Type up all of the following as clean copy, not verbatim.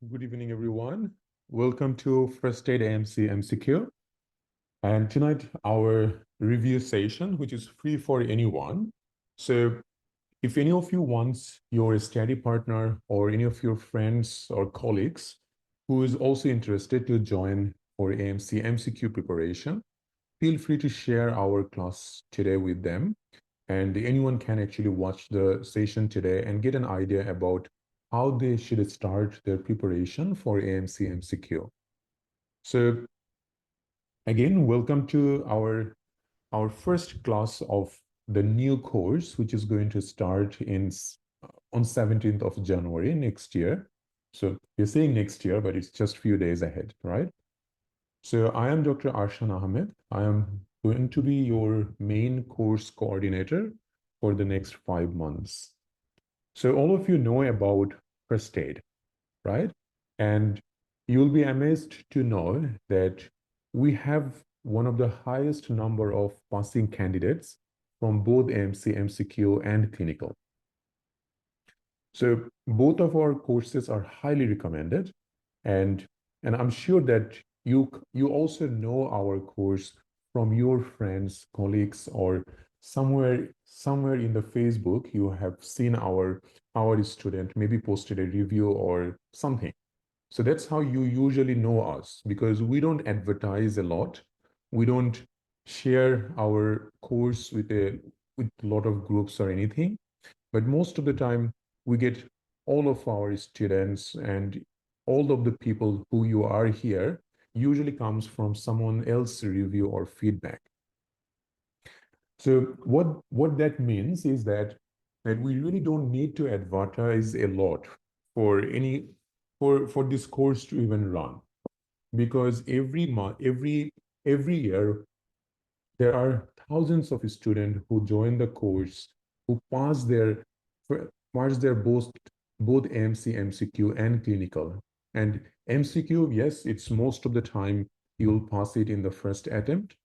Good evening, everyone. Welcome to First Aid AMC MCQ. And tonight, our review session, which is free for anyone. So if any of you wants your study partner or any of your friends or colleagues who is also interested to join for AMC MCQ preparation, feel free to share our class today with them. And anyone can actually watch the session today and get an idea about how they should start their preparation for AMC MCQ. So again, welcome to our first class of the new course, which is going to start on 17th of January next year. So we're saying next year, but it's just a few days ahead, right? So I am Dr. Arshan Ahmed. I am going to be your main course coordinator for the next 5 months. So all of you know about first aid, right? And you'll be amazed to know that we have one of the highest number of passing candidates from both AMC, MCQ, and clinical. So both of our courses are highly recommended, and I'm sure that you also know our course from your friends, colleagues, or somewhere in the Facebook you have seen our student maybe posted a review or something. So that's how you usually know us, because we don't advertise a lot. We don't share our course with a lot of groups or anything. But most of the time, we get all of our students and all of the people who you are here usually comes from someone else's review or feedback. So what that means is that we really don't need to advertise a lot for this course to even run, because every month, every year, there are thousands of students who join the course, who pass their both AMC, MCQ, and clinical. And MCQ, yes, it's most of the time you'll pass it in the first attempt.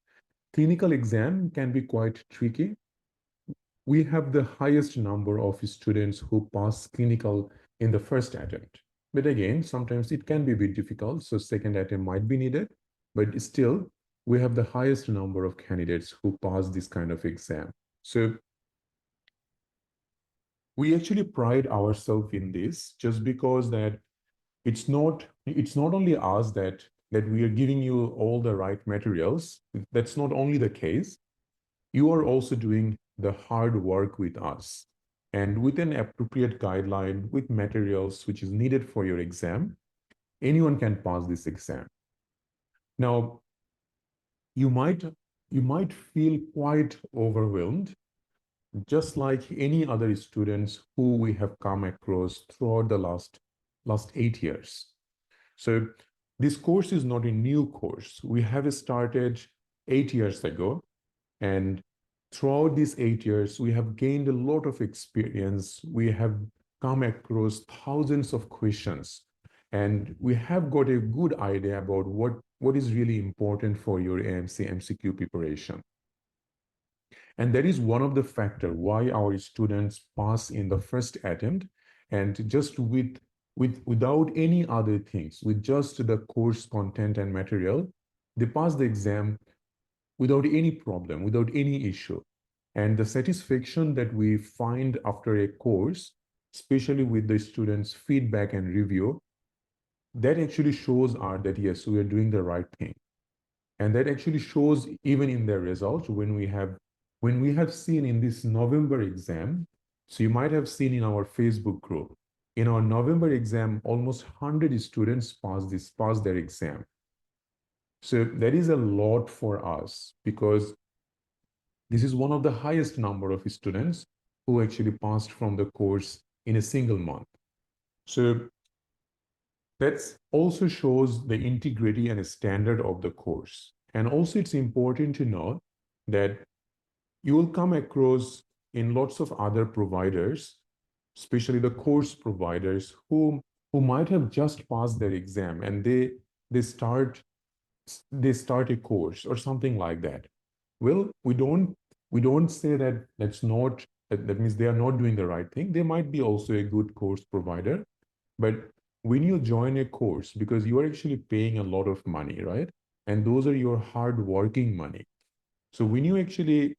Clinical exam can be quite tricky. We have the highest number of students who pass clinical in the first attempt. But again, sometimes it can be a bit difficult, so second attempt might be needed. But still, we have the highest number of candidates who pass this kind of exam. So we actually pride ourselves in this, just because that it's not only us that we are giving you all the right materials. That's not only the case. You are also doing the hard work with us. And with an appropriate guideline, with materials which is needed for your exam, anyone can pass this exam. Now, you might feel quite overwhelmed, just like any other students who we have come across throughout the last 8 years. So this course is not a new course. We have started 8 years ago, and throughout these 8 years, we have gained a lot of experience. We have come across thousands of questions. And we have got a good idea about what is really important for your AMC MCQ preparation. And that is one of the factors why our students pass in the first attempt, and just without any other things, with just the course content and material, they pass the exam without any problem, without any issue. And the satisfaction that we find after a course, especially with the students' feedback and review, that actually shows us that yes, we are doing the right thing. And that actually shows even in their results when we have seen in this November exam. So you might have seen in our Facebook group, in our November exam, almost 100 students passed their exam. So that is a lot for us, because this is one of the highest number of students who actually passed from the course in a single month. So that also shows the integrity and standard of the course. And also it's important to know that you will come across in lots of other providers, especially the course providers who might have just passed their exam, and they start they start a course or something like that. Well, we don't say that that means they are not doing the right thing. They might be also a good course provider, but when you join a course, because you are actually paying a lot of money, right? And those are your hard working money. So when you actually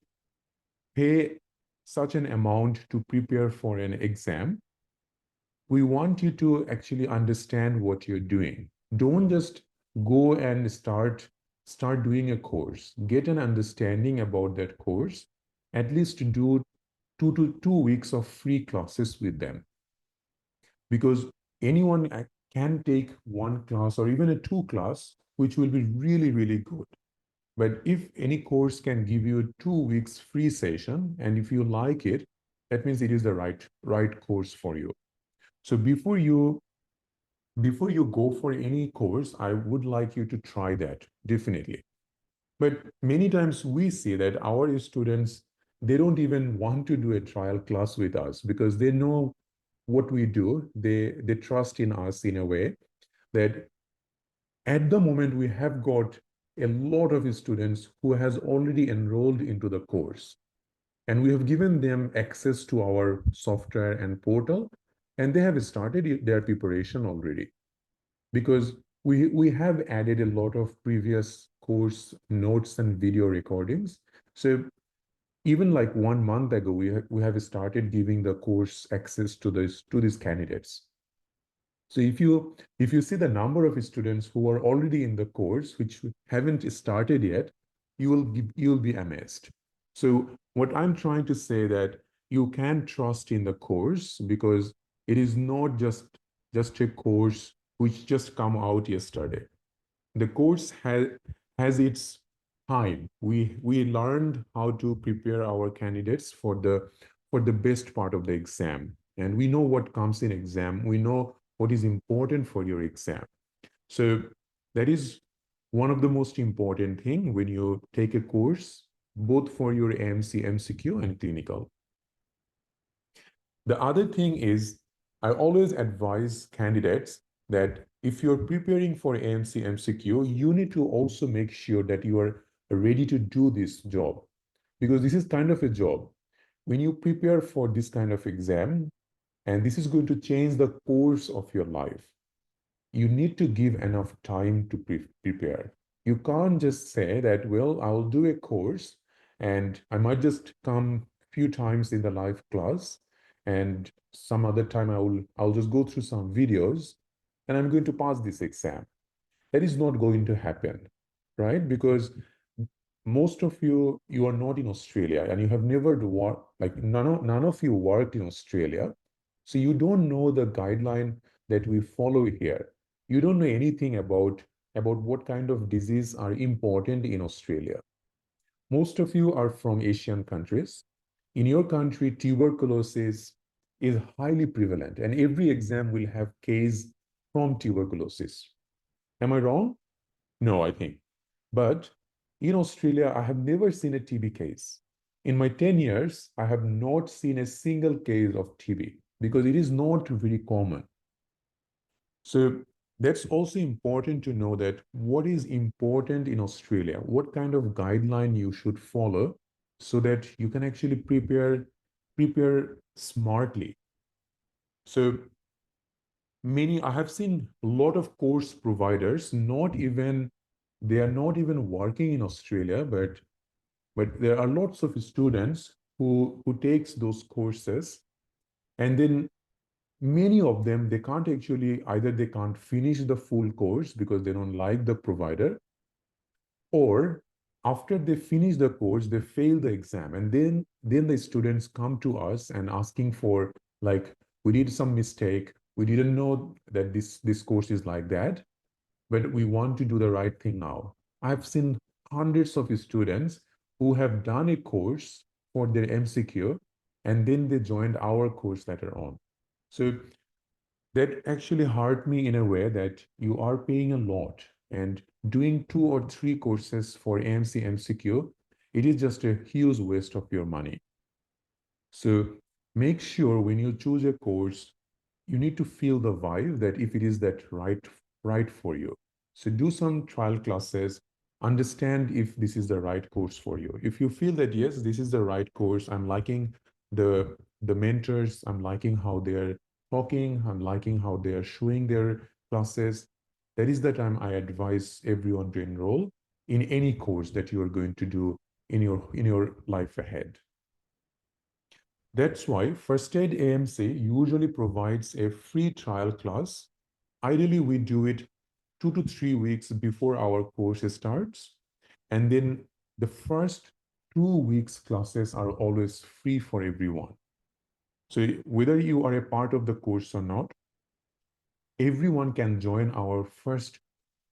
pay such an amount to prepare for an exam, we want you to actually understand what you're doing. Don't just go and start doing a course. Get an understanding about that course. At least do 2 weeks of free classes with them, because anyone can take one class or even a two class, which will be really, really good. But if any course can give you 2 weeks free session, and if you like it, that means it is the right course for you. So before you go for any course, I would like you to try that, definitely. But many times we see that our students, they don't even want to do a trial class with us, because they know what we do. They trust in us in a way that at the moment we have got a lot of students who has already enrolled into the course, and we have given them access to our software and portal, and they have started their preparation already, because we have added a lot of previous course notes and video recordings. So even like 1 month ago, we have started giving the course access to these candidates. So if you see the number of students who are already in the course which haven't started yet, you'll be amazed. So what I'm trying to say, that you can trust in the course, because it is not just a course which just come out yesterday. The course has its time. We learned how to prepare our candidates for the best part of the exam, and we know what comes in exam. We know what is important for your exam. So that is one of the most important thing when you take a course, both for your AMC MCQ and clinical. The other thing is, I always advise candidates that if you're preparing for AMC MCQ, you need to also make sure that you are ready to do this job, because this is kind of a job. When you prepare for this kind of exam, and this is going to change the course of your life, you need to give enough time to prepare. You can't just say that, well, I'll do a course and I might just come a few times in the live class, and some other time I'll just go through some videos and I'm going to pass this exam. That is not going to happen, right? Because most of you are not in Australia, and you have never worked, like none of you worked in Australia. So you don't know the guideline that we follow here. You don't know anything about what kind of disease are important in Australia. Most of you are from Asian countries. In your country, tuberculosis is highly prevalent, and every exam will have case from tuberculosis. Am I wrong? No, I think. But in Australia, I have never seen a TB case. In my 10 years, I have not seen a single case of TB, because it is not very common. So That's also important to know that what is important in Australia, what kind of guideline you should follow so that you can actually prepare smartly. So I have seen a lot of course providers, they are not even working in Australia, but there are lots of students who takes those courses, and then many of them, they can't actually, either they can't finish the full course because they don't like the provider, or after they finish the course they fail the exam, and then the students come to us and asking for, like, we did some mistake, we didn't know that this course is like that, but we want to do the right thing now. I've seen hundreds of students who have done a course for their MCQ, and then they joined our course later on. So that actually hurt me in a way that you are paying a lot, and doing 2 or 3 courses for AMC MCQ, it is just a huge waste of your money. So make sure when you choose a course, you need to feel the vibe that if it is that right for you. So do some trial classes, understand if this is the right course for you. If you feel that yes, this is the right course, I'm liking the mentors, I'm liking how they're talking, I'm liking how they are showing their classes, that is the time I advise everyone to enroll in any course that you are going to do in your life ahead. That's why First Aid AMC usually provides a free trial class. Ideally, we do it 2 to 3 weeks before our course starts. And then the first 2 weeks classes are always free for everyone. So whether you are a part of the course or not, everyone can join our first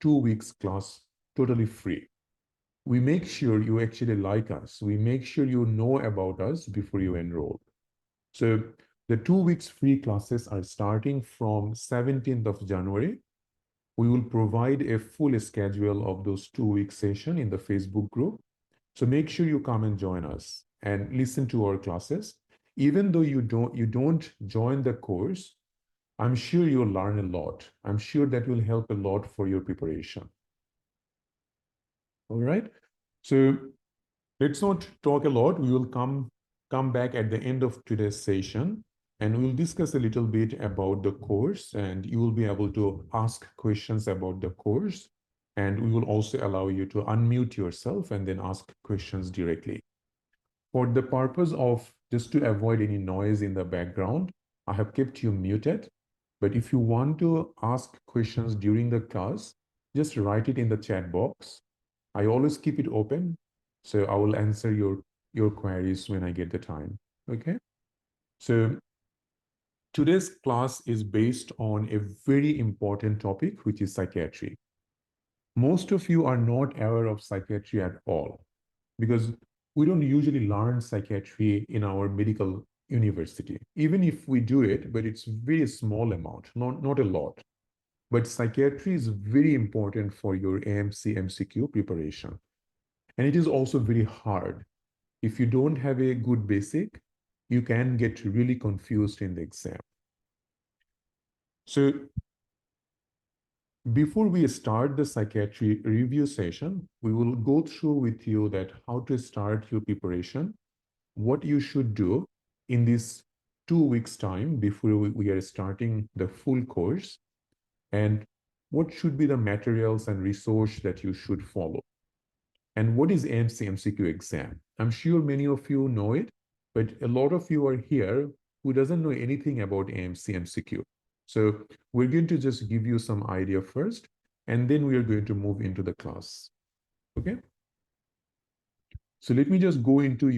2 weeks class totally free. We make sure you actually like us. We make sure you know about us before you enroll. So the 2 weeks free classes are starting from 17th of January. We will provide a full schedule of those 2 week session in the Facebook group. So make sure you come and join us and listen to our classes. Even though you don't join the course, I'm sure you'll learn a lot. I'm sure that will help a lot for your preparation. All right. So let's not talk a lot. We will come back at the end of today's session, and we'll discuss a little bit about the course, and you will be able to ask questions about the course, and we will also allow you to unmute yourself and then ask questions directly. For the purpose of just to avoid any noise in the background, I have kept you muted. But if you want to ask questions during the class, just write it in the chat box. I always keep it open, so I will answer your queries when I get the time. Okay? So today's class is based on a very important topic, which is psychiatry. Most of you are not aware of psychiatry at all because we don't usually learn psychiatry in our medical university. Even if we do it, but it's very small amount, not a lot. But psychiatry is very important for your AMC MCQ preparation. And it is also very hard. If you don't have a good basic, you can get really confused in the exam. So before we start the psychiatry review session, we will go through with you that how to start your preparation, what you should do in this 2 weeks time before we are starting the full course, and what should be the materials and resource that you should follow. And what is AMC MCQ exam? I'm sure many of you know it, but a lot of you are here who doesn't know anything about AMC MCQ. So we're going to just give you some idea first, and then we are going to move into the class. Okay? So let me just go into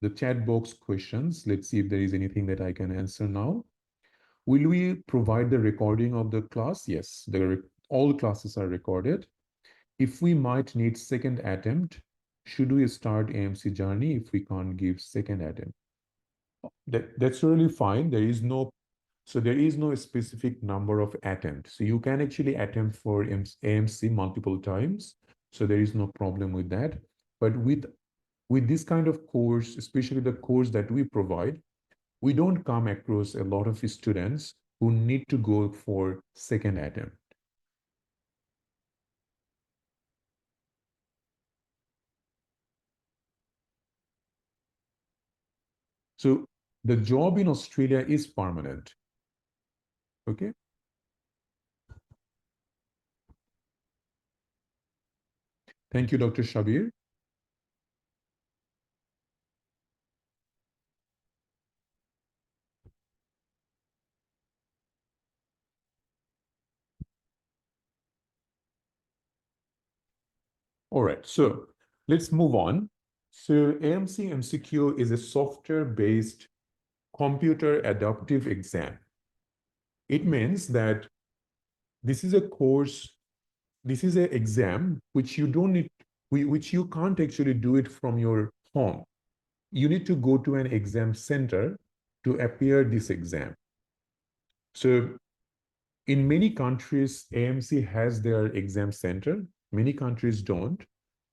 the chat box questions. Let's see if there is anything that I can answer now. Will we provide the recording of the class? Yes, all classes are recorded. If we might need second attempt, should we start AMC journey if we can't give second attempt? That's really fine. There is no specific number of attempts. So you can actually attempt for AMC multiple times. So there is no problem with that. But with this kind of course, especially the course that we provide, we don't come across a lot of students who need to go for second attempt. So the job in Australia is permanent. Okay. Thank you, Dr. Shabir. All right, so let's move on. So AMC MCQ is a software-based computer adaptive exam. It means that this is a course, this is an exam which you don't need, which you can't actually do it from your home. You need to go to an exam center to appear this exam. So in many countries, AMC has their exam center. Many countries don't.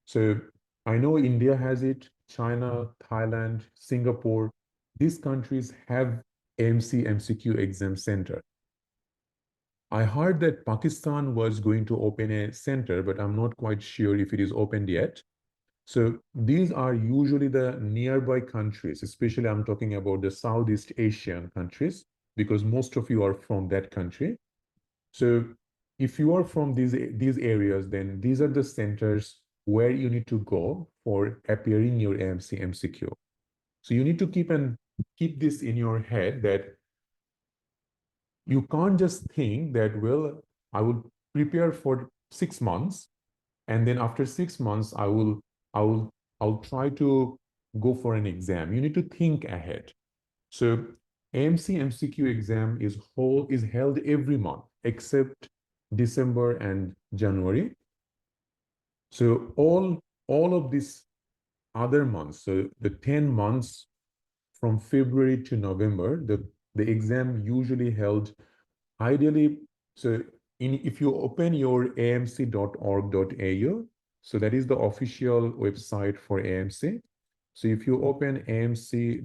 So I know India has it, China, Thailand, Singapore. These countries have AMC MCQ exam center. I heard that Pakistan was going to open a center, but I'm not quite sure if it is opened yet. So these are usually the nearby countries, especially I'm talking about the Southeast Asian countries, because most of you are from that country. So if you are from these areas, then these are the centers where you need to go for appearing your AMC MCQ. So you need to keep this in your head that you can't just think that, well, I will prepare for 6 months, and then after 6 months, I will, I'll try to go for an exam. You need to think ahead. So AMC MCQ exam is held every month except December and January. So all of these other months, so the 10 months from February to November, the exam usually held ideally. So if you open your amc.org.au, so that is the official website for AMC. So if you open amc.org.au,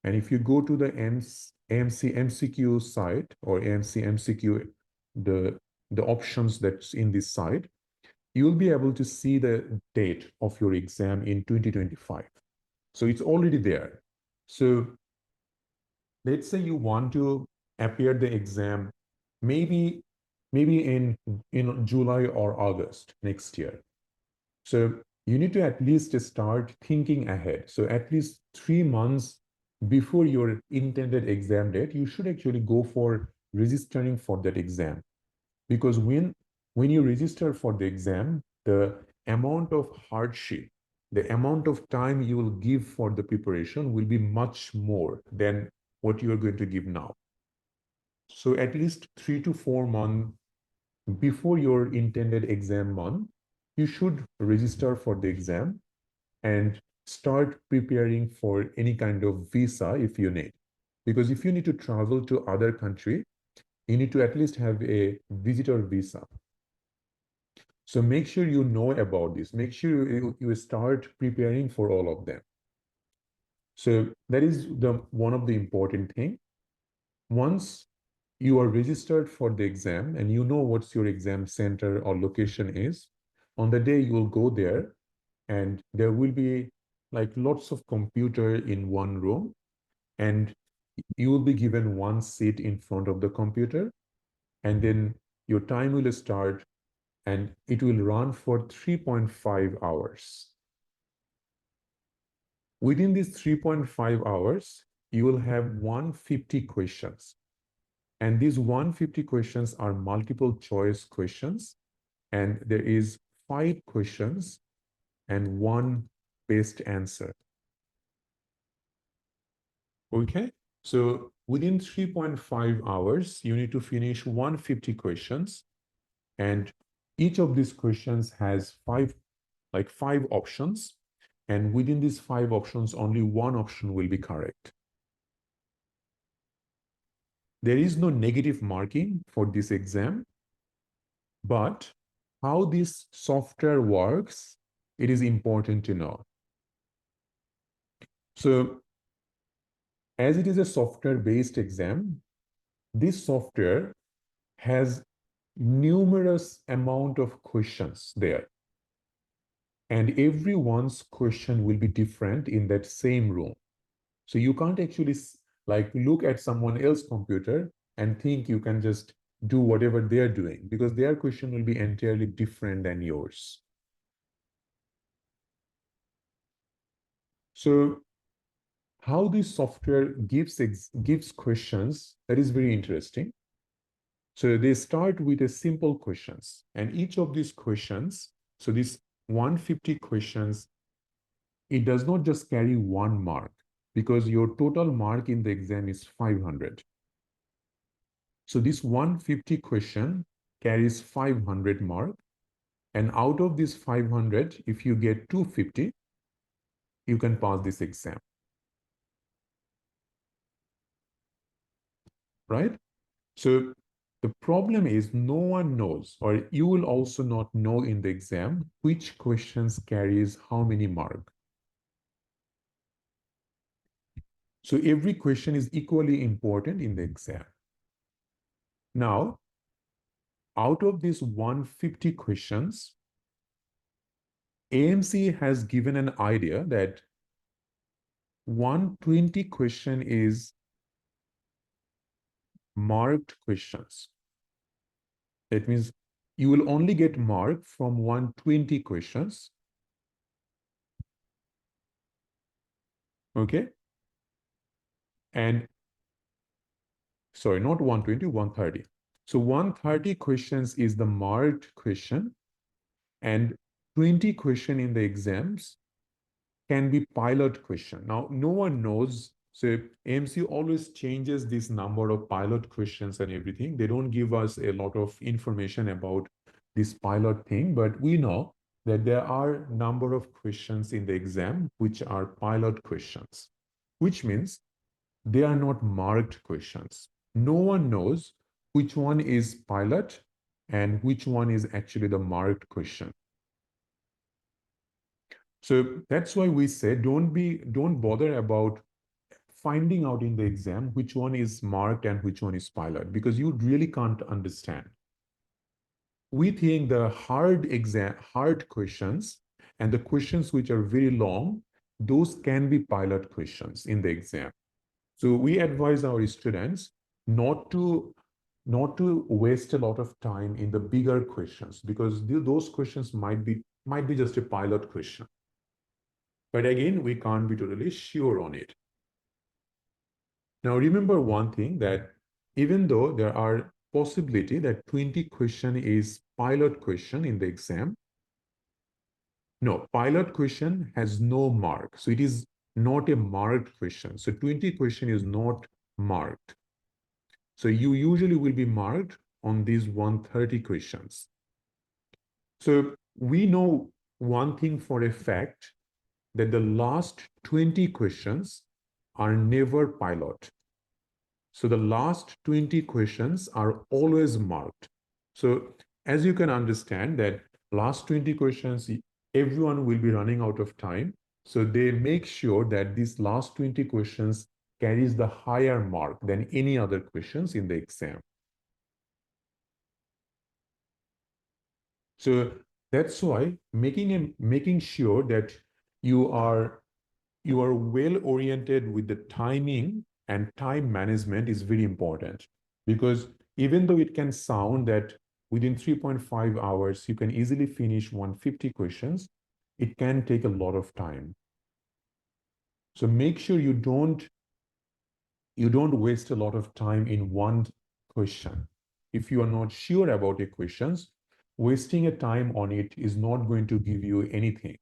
and if you go to the AMC MCQ site or AMC MCQ, the options that's in this site, you'll be able to see the date of your exam in 2025. So it's already there. So let's say you want to appear the exam maybe in July or August next year. So you need to at least start thinking ahead. So at least 3 months before your intended exam date, you should actually go for registering for that exam. Because when you register for the exam, the amount of hardship, the amount of time you will give for the preparation will be much more than what you are going to give now. So at least 3 to 4 months before your intended exam month, you should register for the exam and start preparing for any kind of visa if you need. Because if you need to travel to other country, you need to at least have a visitor visa. So make sure you know about this. Make sure you start preparing for all of them. So that is one of the important thing. Once you are registered for the exam and you know what's your exam center or location is, on the day you will go there and there will be like lots of computer in one room, and you will be given one seat in front of the computer, and then your time will start and it will run for 3.5 hours. Within these 3.5 hours, you will have 150 questions. And these 150 questions are multiple choice questions. And there is 5 questions and one best answer. Okay, so within 3.5 hours, you need to finish 150 questions. And each of these questions has five options. And within these 5 options, only one option will be correct. There is no negative marking for this exam, but how this software works, it is important to know. So as it is a software-based exam, this software has numerous amount of questions there. and everyone's question will be different in that same room. So you can't actually like look at someone else's computer and think you can just do whatever they're doing, because their question will be entirely different than yours. So how this software gives questions, that is very interesting. So they start with a simple questions, and each of these questions, so these 150 questions, it does not just carry 1 mark, because your total mark in the exam is 500. So this 150 question carries 500 mark, and out of this 500, if you get 250, you can pass this exam, right? So the problem is no one knows, or you will also not know in the exam, which questions carries how many mark. So every question is equally important in the exam. Now, out of these 150 questions, AMC has given an idea that 120 question is marked questions. That means you will only get mark from 120 questions. Okay. And sorry, not 120, 130. So 130 questions is the marked question, and 20 question in the exams can be pilot question. Now, no one knows. So AMC always changes this number of pilot questions and everything. They don't give us a lot of information about this pilot thing, but we know that there are number of questions in the exam which are pilot questions, which means they are not marked questions. No one knows which one is pilot and which one is actually the marked question. So that's why we say don't bother about finding out in the exam which one is marked and which one is pilot, because you really can't understand. We think the hard questions and the questions which are very long, those can be pilot questions in the exam. So we advise our students not to waste a lot of time in the bigger questions, because those questions might be just a pilot question. But again, we can't be totally sure on it. Now remember one thing, that even though there are possibility that 20 question is pilot question in the exam, no, pilot question has no mark. So it is not a marked question. So 20 question is not marked. So you usually will be marked on these 130 questions. So we know one thing for a fact, that the last 20 questions are never pilot. So the last 20 questions are always marked. So as you can understand that last 20 questions, everyone will be running out of time. So they make sure that these last 20 questions carries the higher mark than any other questions in the exam. So that's why making sure that you are well oriented with the timing and time management is very important, because even though it can sound that within 3.5 hours you can easily finish 150 questions, it can take a lot of time. So make sure you don't waste a lot of time in one question. If you are not sure about a questions, wasting a time on it is not going to give you anything.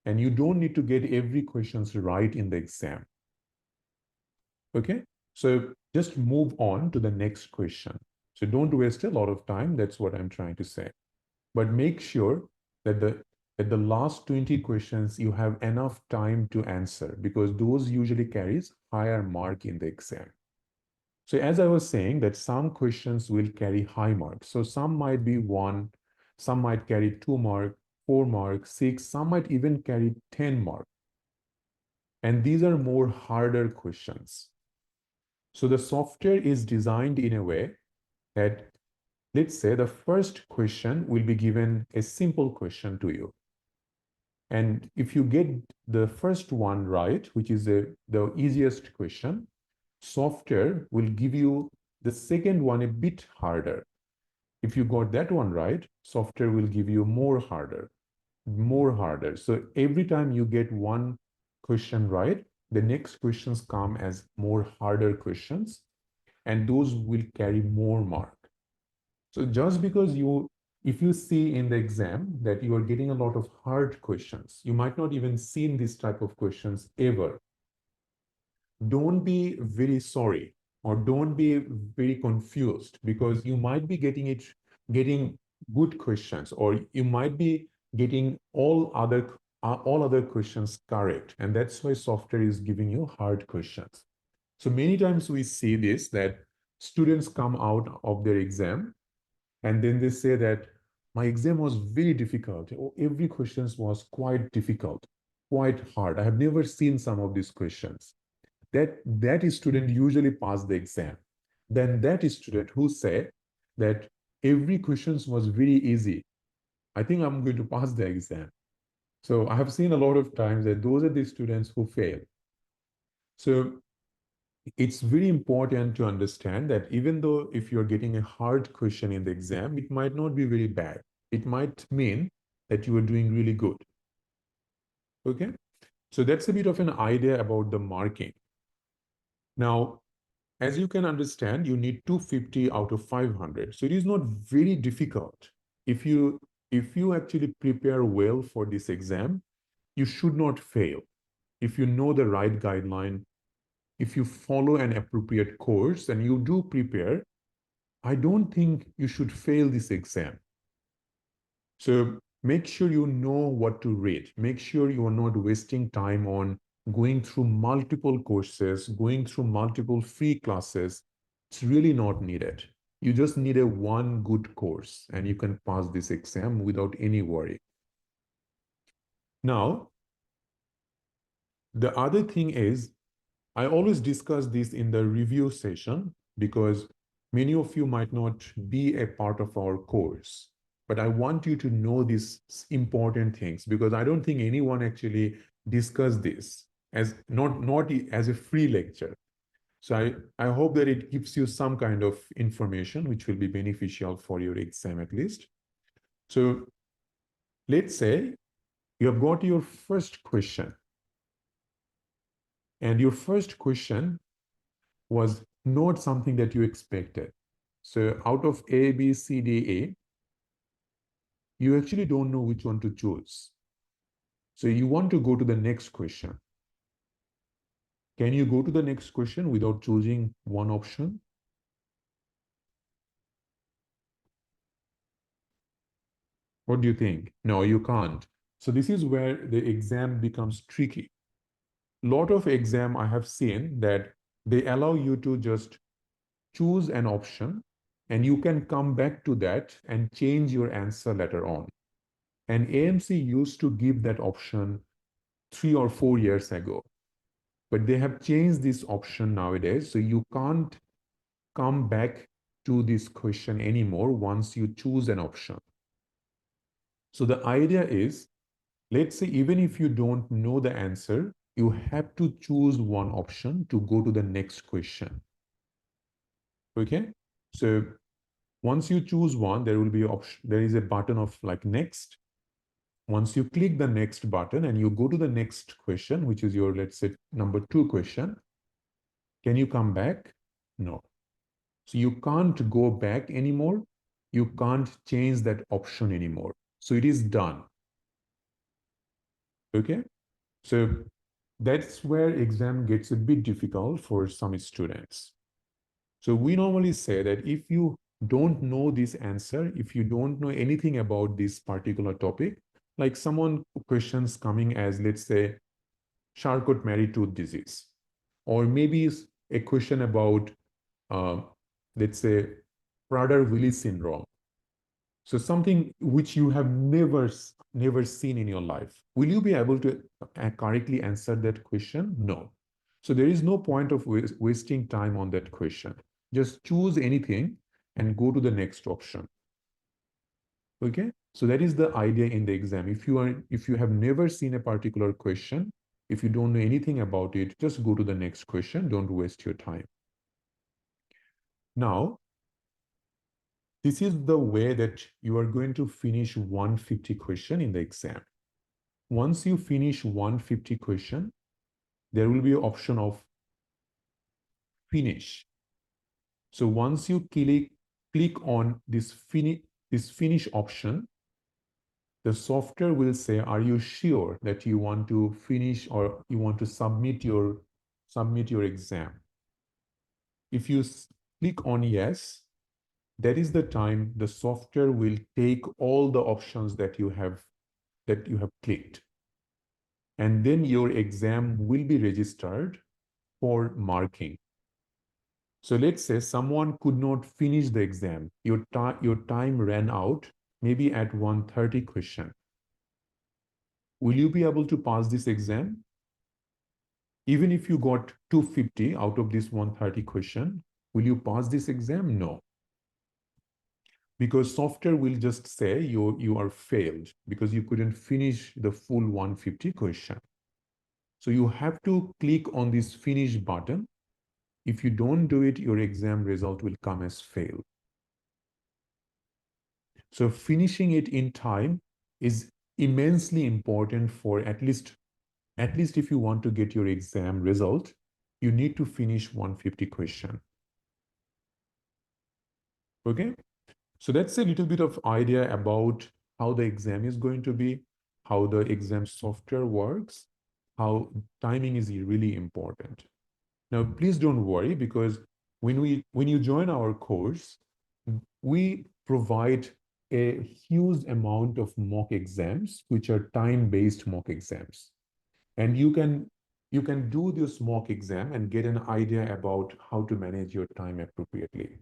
And you don't need to get every questions right in the exam. Okay, so just move on to the next question. So don't waste a lot of time. That's what I'm trying to say. But make sure that the last 20 questions you have enough time to answer, because those usually carries higher mark in the exam. So as I was saying, that some questions will carry high marks. So some might be 1, some might carry 2 mark, 4 mark, 6, some might even carry 10 mark. And these are more harder questions. So the software is designed in a way that, let's say the first question will be given a simple question to you. And if you get the first one right, which is the easiest question, software will give you the second one a bit harder. If you got that one right, software will give you more harder, more harder. So every time you get one question right, the next questions come as more harder questions, and those will carry more mark. So just because if you see in the exam that you are getting a lot of hard questions, you might not even seen this type of questions ever. Don't be very sorry or don't be very confused, because you might be getting good questions, or you might be getting all other questions correct, and that's why software is giving you hard questions. So many times we see this, that students come out of their exam and then they say that my exam was very difficult. Every question was quite difficult, quite hard. I have never seen some of these questions. That student usually pass the exam. Then that student who said that every questions was very easy, I think I'm going to pass the exam. So I have seen a lot of times that those are the students who fail. So it's very important to understand that even though if you're getting a hard question in the exam, it might not be very bad. It might mean that you are doing really good. Okay? So that's a bit of an idea about the marking. Now, as you can understand, you need 250 out of 500. So it is not very difficult. If you actually prepare well for this exam, you should not fail. If you know the right guideline, if you follow an appropriate course and you do prepare, I don't think you should fail this exam. So make sure you know what to read. Make sure you are not wasting time on going through multiple courses, going through multiple free classes. It's really not needed. You just need a one good course and you can pass this exam without any worry. Now, the other thing is, I always discuss this in the review session because many of you might not be a part of our course, but I want you to know these important things because I don't think anyone actually discussed this as not as a free lecture. So I hope that it gives you some kind of information which will be beneficial for your exam at least. So let's say you have got your first question, and your first question was not something that you expected. So out of A, B, C, D, A, you actually don't know which one to choose. So you want to go to the next question. Can you go to the next question without choosing one option? What do you think? No, you can't. So this is where the exam becomes tricky. Lot of exam I have seen that they allow you to just choose an option and you can come back to that and change your answer later on. And AMC used to give that option 3 or 4 years ago, but they have changed this option nowadays. So you can't come back to this question anymore once you choose an option. So the idea is, let's say even if you don't know the answer, you have to choose one option to go to the next question. Okay? So once you choose one, there will be option, there is a button of like next. Once you click the next button and you go to the next question, which is your, let's say, number 2 question, can you come back? No. So you can't go back anymore. You can't change that option anymore. So it is done. Okay? So that's where exam gets a bit difficult for some students. So we normally say that if you don't know this answer, if you don't know anything about this particular topic, like someone questions coming as, let's say, Charcot-Marie-Tooth disease, or maybe a question about, uh, let's say, Prader-Willi syndrome. So something which you have never seen in your life. Will you be able to correctly answer that question? No. So there is no point of wasting time on that question. Just choose anything and go to the next option. Okay, so that is the idea in the exam. If you have never seen a particular question, if you don't know anything about it, just go to the next question. Don't waste your time. Now, this is the way that you are going to finish 150 question in the exam. Once you finish 150 question, there will be an option of finish. So once you click on this finish option, the software will say, are you sure that you want to finish or you want to submit your exam? If you click on yes, that is the time the software will take all the options that you have clicked. And then your exam will be registered for marking. So let's say someone could not finish the exam. Your time ran out, maybe at 130 question. Will you be able to pass this exam? Even if you got 250 out of this 130 question, will you pass this exam? No. Because software will just say you are failed because you couldn't finish the full 150 question. So you have to click on this finish button. If you don't do it, your exam result will come as fail. So finishing it in time is immensely important for at least if you want to get your exam result, you need to finish 150 question. Okay? So that's a little bit of idea about how the exam is going to be, how the exam software works, how timing is really important. Now, please don't worry because when you join our course, we provide a huge amount of mock exams, which are time-based mock exams. And you can do this mock exam and get an idea about how to manage your time appropriately.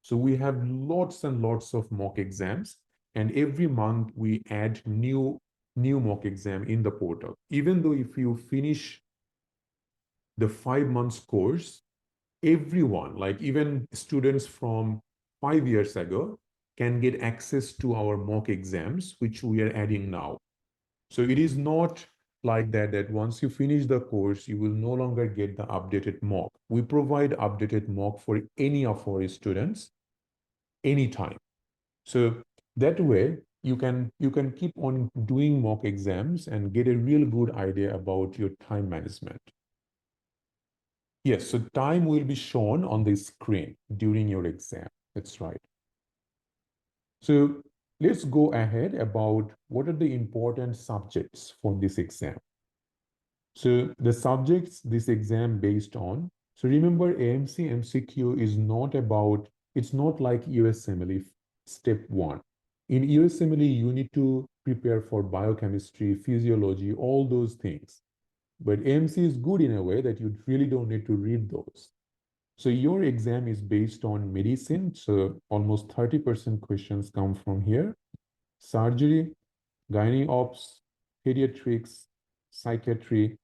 So we have lots and lots of mock exams, and every month we add new mock exam in the portal. Even though if you finish the 5 months course, everyone, like even students from 5 years ago, can get access to our mock exams, which we are adding now. So it is not like that once you finish the course, you will no longer get the updated mock. We provide updated mock for any of our students anytime. So that way you can keep on doing mock exams and get a real good idea about your time management. Yes, so time will be shown on the screen during your exam. That's right. So let's go ahead about what are the important subjects for this exam. So the subjects this exam based on, so remember AMC MCQ is not about, it's not like USMLE step 1. In USMLE, you need to prepare for biochemistry, physiology, all those things. But AMC is good in a way that you really don't need to read those. So your exam is based on medicine. So almost 30% questions come from here. Surgery, gynae ops, pediatrics, psychiatry,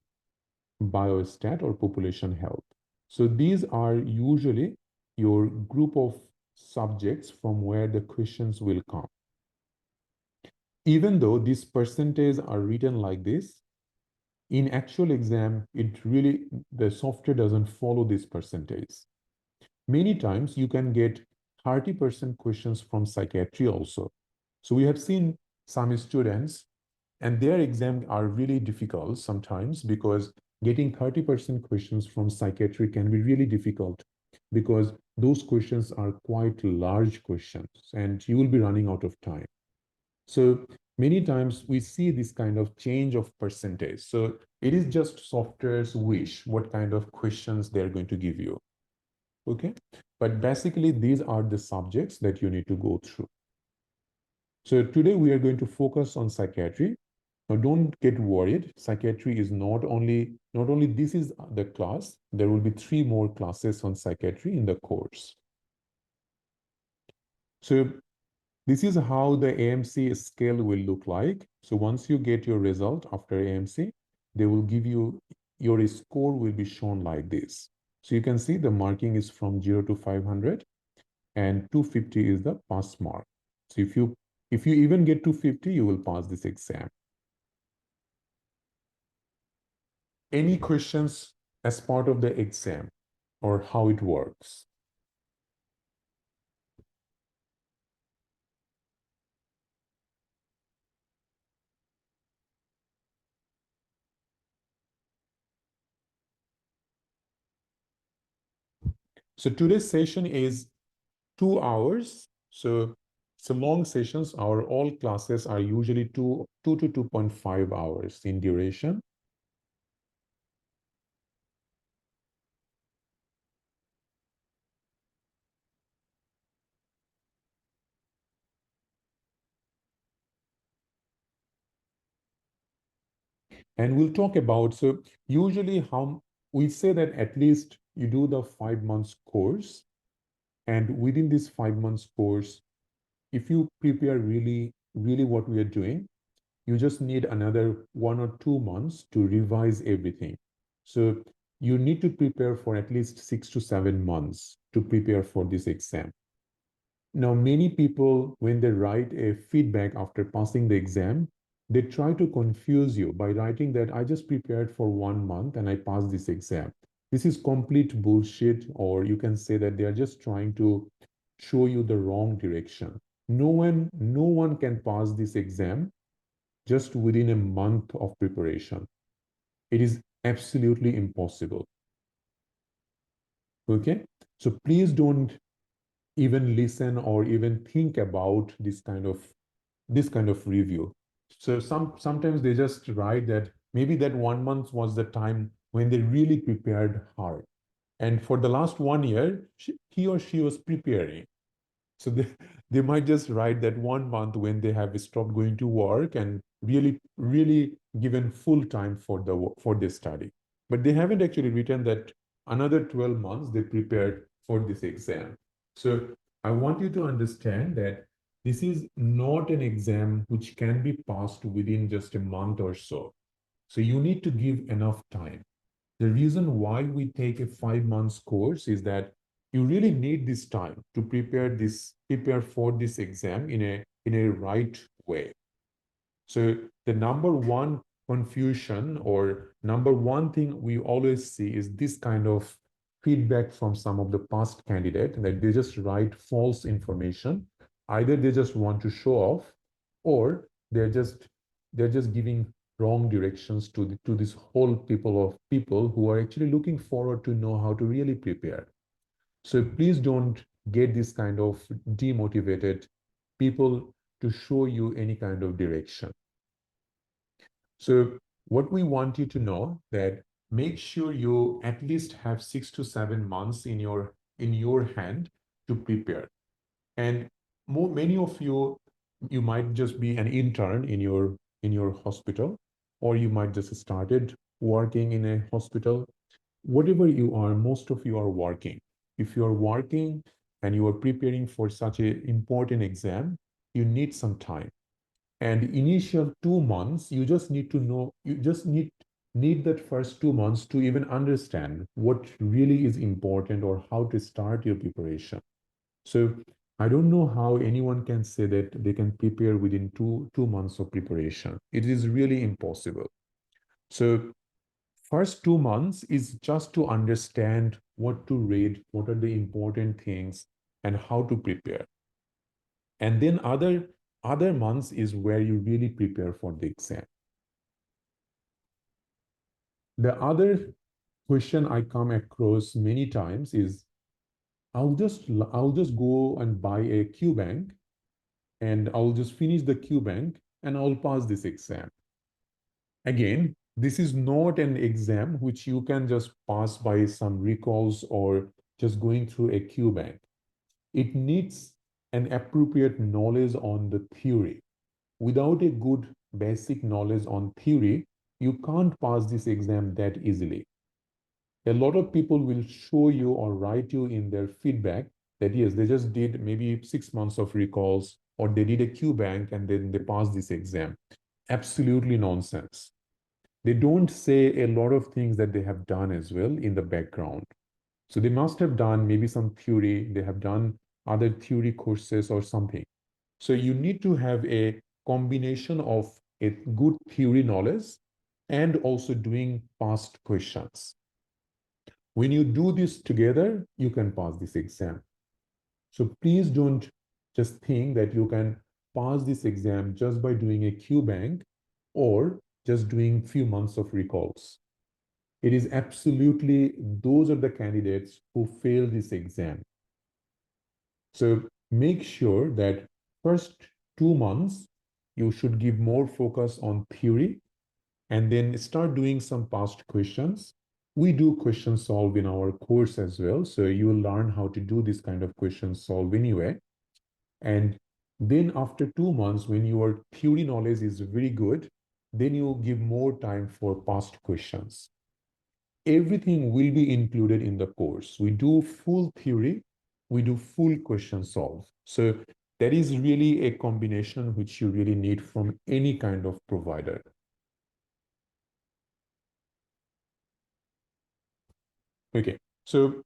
biostat or population health. So these are usually your group of subjects from where the questions will come. Even though these percentages are written like this, in actual exam, the software doesn't follow this percentage. Many times you can get 30% questions from psychiatry also. So we have seen some students and their exams are really difficult sometimes because getting 30% questions from psychiatry can be really difficult because those questions are quite large questions and you will be running out of time. So many times we see this kind of change of percentage. So it is just software's wish, what kind of questions they're going to give you. Okay, but basically these are the subjects that you need to go through. So today we are going to focus on psychiatry. Now don't get worried. Psychiatry is not only this is the class, there will be 3 more classes on psychiatry in the course. So this is how the AMC scale will look like. So once you get your result after AMC, they will give you, your score will be shown like this. So you can see the marking is from 0 to 500 and 250 is the pass mark. So if you, If you even get to 50, you will pass this exam. Any questions as part of the exam or how it works? So today's session is 2 hours. So it's a long sessions. Our all classes are usually two to 2.5 hours in duration. And we'll talk about, so usually how we say that at least you do the 5 months course. And within this 5 months course, if you prepare really, really what we are doing, you just need another 1 or 2 months to revise everything. So you need to prepare for at least 6 to 7 months to prepare for this exam. Now, many people, when they write a feedback after passing the exam, they try to confuse you by writing that I just prepared for 1 month and I passed this exam. This is complete bullshit, or you can say that they are just trying to show you the wrong direction. No one can pass this exam just within a month of preparation. It is absolutely impossible. Okay? So please don't even listen or even think about this kind of review. So sometimes they just write that maybe that 1 month was the time when they really prepared hard. And for the last 1 year, he or she was preparing. So they might just write that 1 month when they have stopped going to work and really, really given full time for this study. But they haven't actually written that another 12 months they prepared for this exam. So I want you to understand that this is not an exam which can be passed within just a month or so. So you need to give enough time. The reason why we take a 5 months course is that you really need this time to prepare for this exam in a right way. So the number one confusion or number one thing we always see is this kind of feedback from some of the past candidate that they just write false information. Either they just want to show off, or they're just giving wrong directions to this whole people who are actually looking forward to know how to really prepare. So please don't get this kind of demotivated people to show you any kind of direction. So what we want you to know that make sure you at least have 6 to 7 months in your hand to prepare. And many of you might just be an intern in your hospital, or you might just started working in a hospital. Whatever you are, most of you are working. If you are working and you are preparing for such an important exam, you need some time. And initial 2 months, you just need to know, you just need that first 2 months to even understand what really is important or how to start your preparation. So I don't know how anyone can say that they can prepare within two months of preparation. It is really impossible. So first 2 months is just to understand what to read, what are the important things, and how to prepare. And then other months is where you really prepare for the exam. The other question I come across many times is I'll just go and buy a Q bank and I'll just finish the Q bank and I'll pass this exam. Again, this is not an exam which you can just pass by some recalls or just going through a Q bank. It needs an appropriate knowledge on the theory. Without a good basic knowledge on theory, you can't pass this exam that easily. A lot of people will show you or write you in their feedback that yes, they just did maybe 6 months of recalls or they did a Q bank and then they passed this exam. Absolutely nonsense. They don't say a lot of things that they have done as well in the background. So they must have done maybe some theory, they have done other theory courses or something. So you need to have a combination of a good theory knowledge and also doing past questions. When you do this together, you can pass this exam. So please don't just think that you can pass this exam just by doing a Q bank or just doing few months of recalls. It is absolutely those are the candidates who fail this exam. So make sure that first 2 months you should give more focus on theory and then start doing some past questions. We do question solve in our course as well. So you will learn how to do this kind of question solve anyway. And then after 2 months, when your theory knowledge is very good, then you give more time for past questions. Everything will be included in the course. We do full theory, we do full question solve. So that is really a combination which you really need from any kind of provider. Okay, so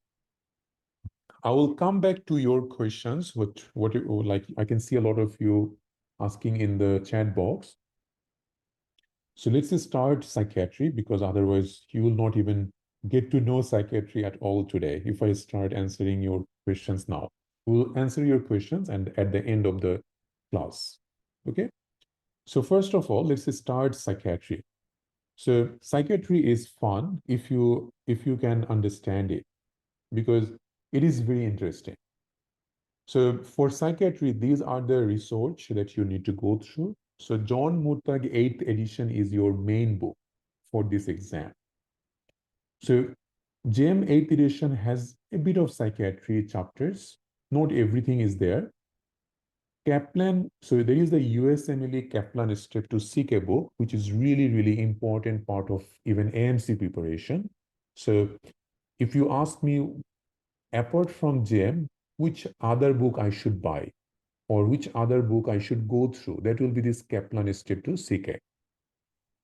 I will come back to your questions. What like I can see a lot of you asking in the chat box. So let's just start psychiatry because otherwise you will not even get to know psychiatry at all today if I start answering your questions now. We'll answer your questions and at the end of the class. Okay. So first of all, let's just start psychiatry. So psychiatry is fun if you can understand it because it is very interesting. So for psychiatry, these are the research that you need to go through. So John Murtagh 8th edition is your main book for this exam. So JM 8th edition has a bit of psychiatry chapters. Not everything is there. Kaplan, so there is the USMLE Kaplan Step to Seek a book, which is really, really important part of even AMC preparation. So if you ask me, apart from JM, which other book I should buy? Or which other book I should go through. That will be this Kaplan Step to CK.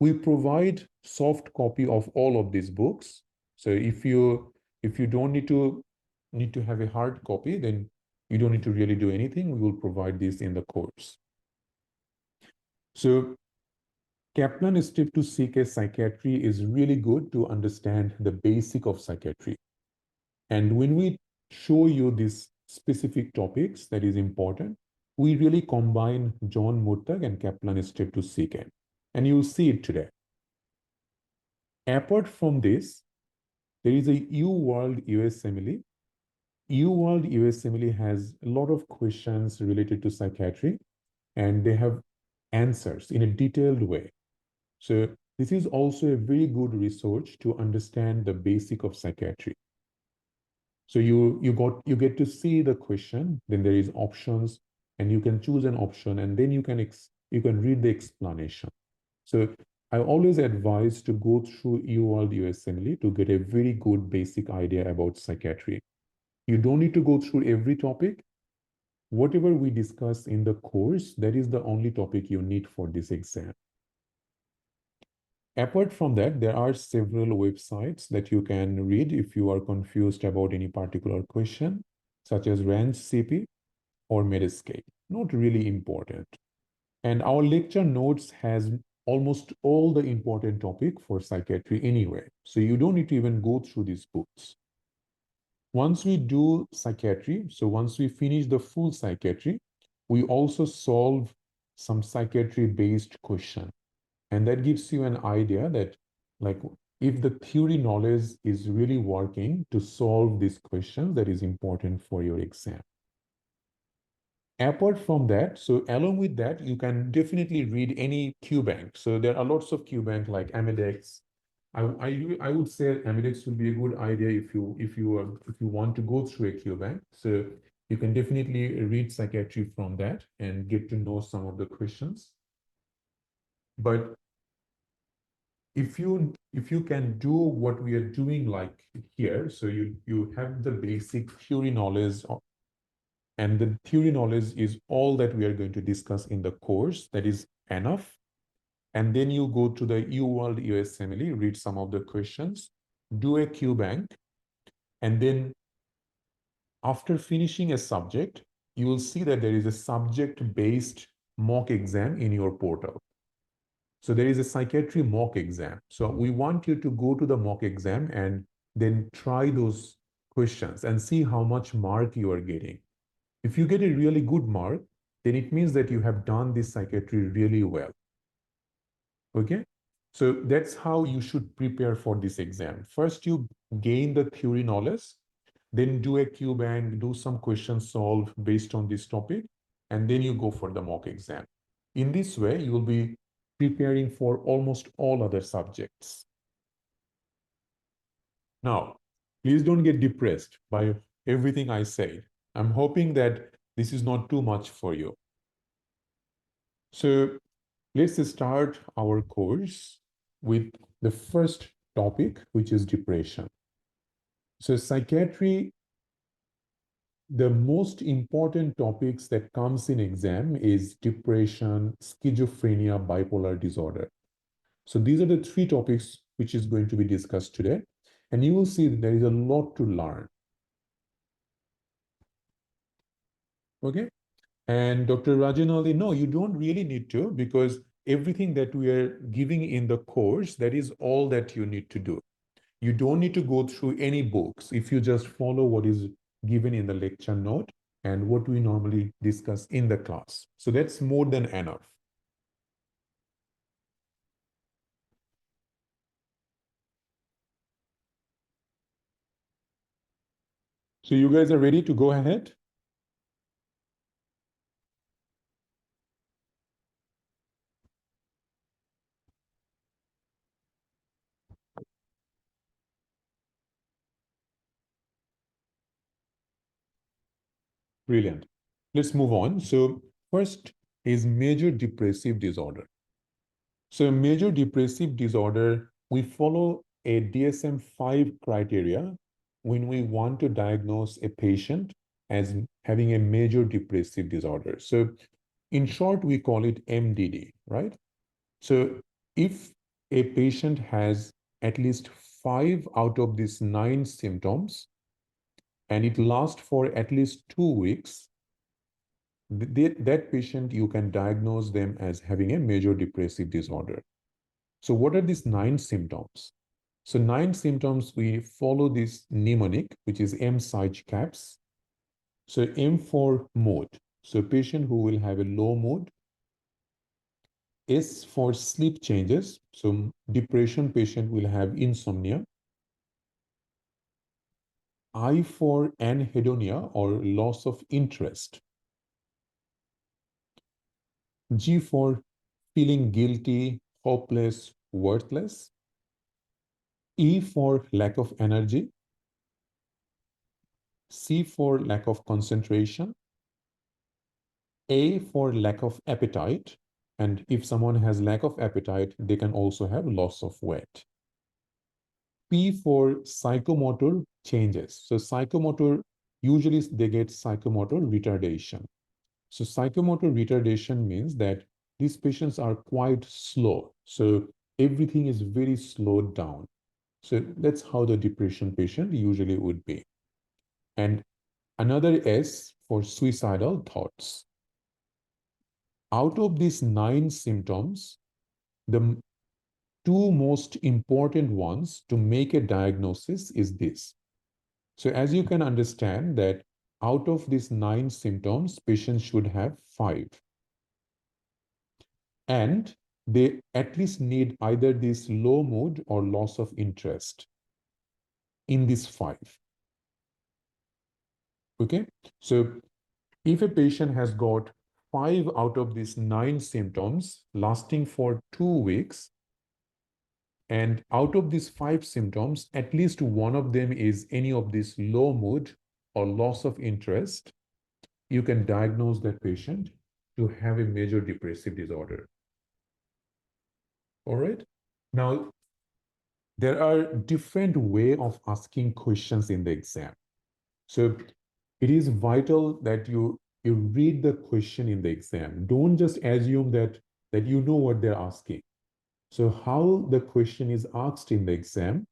We provide soft copy of all of these books. So if you don't need to have a hard copy, then you don't need to really do anything. We will provide this in the course. So Kaplan Step to CK Psychiatry is really good to understand the basic of psychiatry. And when we show you these specific topics that is important, we really combine John Murtagh and Kaplan Step to CK. And you'll see it today. Apart from this, there is a U-World USMLE. U-World USMLE has a lot of questions related to psychiatry, and they have answers in a detailed way. So this is also a very good research to understand the basic of psychiatry. So you get to see the question, then there is options, and you can choose an option, and then you can read the explanation. So I always advise to go through UWorld USMLE to get a very good basic idea about psychiatry. You don't need to go through every topic. Whatever we discuss in the course, that is the only topic you need for this exam. Apart from that, there are several websites that you can read if you are confused about any particular question, such as Ranch CP or Medscape. Not really important. And our lecture notes has almost all the important topic for psychiatry anyway. So you don't need to even go through these books. Once we do psychiatry, so once we finish the full psychiatry, we also solve some psychiatry-based question. And that gives you an idea that, like, if the theory knowledge is really working to solve this question that is important for your exam. Apart from that, so along with that, you can definitely read any QBank. So there are lots of QBank like Amidex. I would say Amidex would be a good idea if you want to go through a QBank. So you can definitely read psychiatry from that and get to know some of the questions. But if you can do what we are doing like here, so you have the basic theory knowledge and the theory knowledge is all that we are going to discuss in the course. That is enough. And then you go to the UWorld USMLE, read some of the questions, do a QBank, and then after finishing a subject, you will see that there is a subject-based mock exam in your portal. So there is a psychiatry mock exam. So we want you to go to the mock exam and then try those questions and see how much mark you are getting. If you get a really good mark, then it means that you have done this psychiatry really well. Okay? So that's how you should prepare for this exam. First, you gain the theory knowledge, then do a Q bank, do some questions solved based on this topic, and then you go for the mock exam. In this way, you will be preparing for almost all other subjects. Now, please don't get depressed by everything I said. I'm hoping that this is not too much for you. So let's start our course with the first topic, which is depression. So psychiatry, the most important topics that comes in exam is depression, schizophrenia, bipolar disorder. So these are the three topics which is going to be discussed today. And you will see that there is a lot to learn. Okay. And Dr. Rajanali, no, you don't really need to, because everything that we are giving in the course, that is all that you need to do. You don't need to go through any books if you just follow what is given in the lecture note and what we normally discuss in the class. So that's more than enough. So you guys are ready to go ahead? Brilliant. Let's move on. So first is major depressive disorder. So major depressive disorder, we follow a DSM-5 criteria when we want to diagnose a patient as having a major depressive disorder. So in short, we call it MDD, right? So if a patient has at least 5 out of these 9 symptoms and it lasts for at least 2 weeks, that patient, you can diagnose them as having a major depressive disorder. So what are these 9 symptoms? So 9 symptoms, we follow this mnemonic, which is M Psych caps. So M for mood. So patient who will have a low mood. S for sleep changes. So depression patient will have insomnia. I for anhedonia or loss of interest. G for feeling guilty, hopeless, worthless. E for lack of energy. C for lack of concentration. A for lack of appetite. And if someone has lack of appetite, they can also have loss of weight. P for psychomotor changes. So psychomotor, usually they get psychomotor retardation. So psychomotor retardation means that these patients are quite slow. So everything is very slowed down. So that's how the depression patient usually would be. And another S for suicidal thoughts. Out of these 9 symptoms, the 2 most important ones to make a diagnosis is this. So as you can understand that out of these 9 symptoms, patients should have 5. And they at least need either this low mood or loss of interest in these 5. Okay, so if a patient has got 5 out of these 9 symptoms lasting for 2 weeks, and out of these 5 symptoms, at least one of them is any of this low mood or loss of interest, you can diagnose that patient to have a major depressive disorder. All right. Now, there are different ways of asking questions in the exam. So it is vital that you read the question in the exam. Don't just assume that you know what they're asking. So how the question is asked in the exam,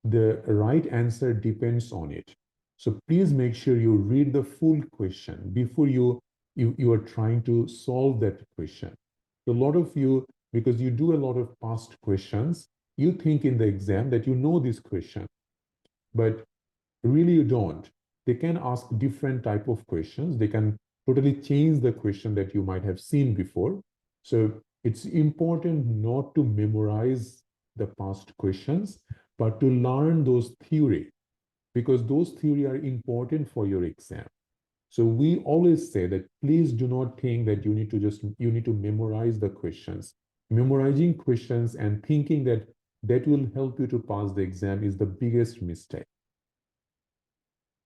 the right answer depends on it. So please make sure you read the full question before you are trying to solve that question. A lot of you, because you do a lot of past questions, you think in the exam that you know this question, but really you don't. They can ask different type of questions. They can totally change the question that you might have seen before. So it's important not to memorize the past questions, but to learn those theory, because those theory are important for your exam. So we always say that please do not think that you need to memorize the questions. Memorizing questions and thinking that that will help you to pass the exam is the biggest mistake.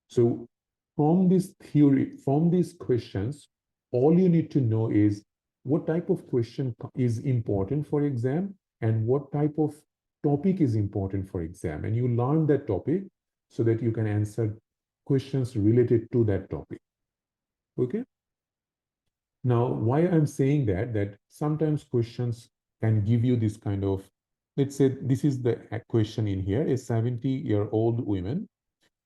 So from this theory, from these questions, all you need to know is what type of question is important for exam and what type of topic is important for exam. And you learn that topic so that you can answer questions related to that topic. Okay. Now, why I'm saying that sometimes questions can give you this kind of, let's say this is the question in here, a 70-year-old woman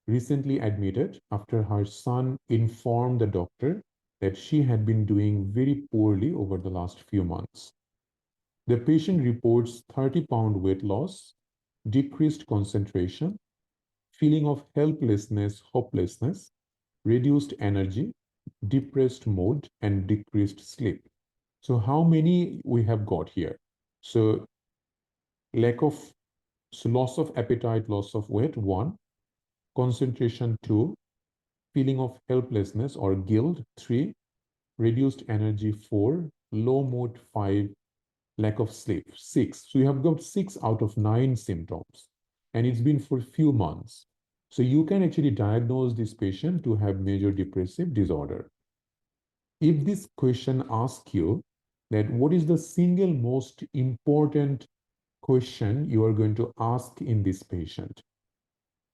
recently admitted after her son informed the doctor that she had been doing very poorly over the last few months. The patient reports 30-pound weight loss, decreased concentration, feeling of helplessness, hopelessness, reduced energy, depressed mood, and decreased sleep. So how many we have got here? So lack of, so loss of appetite, loss of weight, 1, concentration, 2, feeling of helplessness or guilt, 3, reduced energy, 4, low mood, 5, lack of sleep, 6. So you have got 6 out of 9 symptoms, and it's been for a few months. So you can actually diagnose this patient to have major depressive disorder. If this question asks you that what is the single most important question you are going to ask in this patient,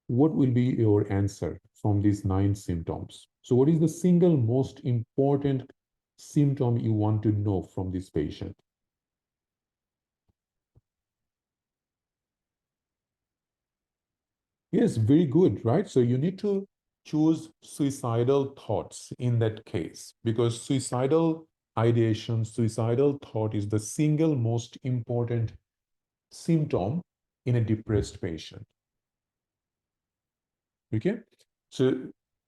what will be your answer from these 9 symptoms? So what is the single most important symptom you want to know from this patient? Yes, very good, right? So you need to choose suicidal thoughts in that case, because suicidal ideation, suicidal thought is the single most important symptom in a depressed patient. Okay? So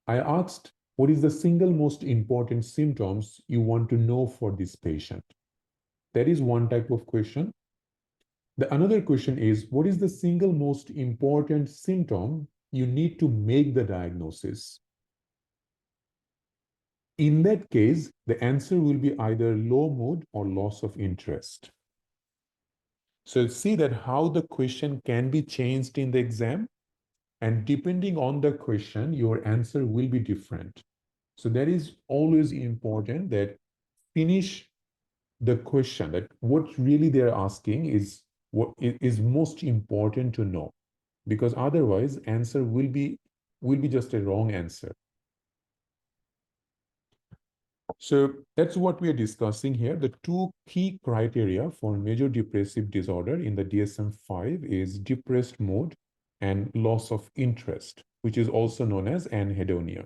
I asked, what is the single most important symptoms you want to know for this patient? That is one type of question. The another question is, what is the single most important symptom you need to make the diagnosis? In that case, the answer will be either low mood or loss of interest. So see that how the question can be changed in the exam, and depending on the question, your answer will be different. So that is always important that finish the question, that what really they're asking is what is most important to know, because otherwise answer will be just a wrong answer. So that's what we are discussing here. The 2 key criteria for major depressive disorder in the DSM-5 is depressed mood and loss of interest, which is also known as anhedonia.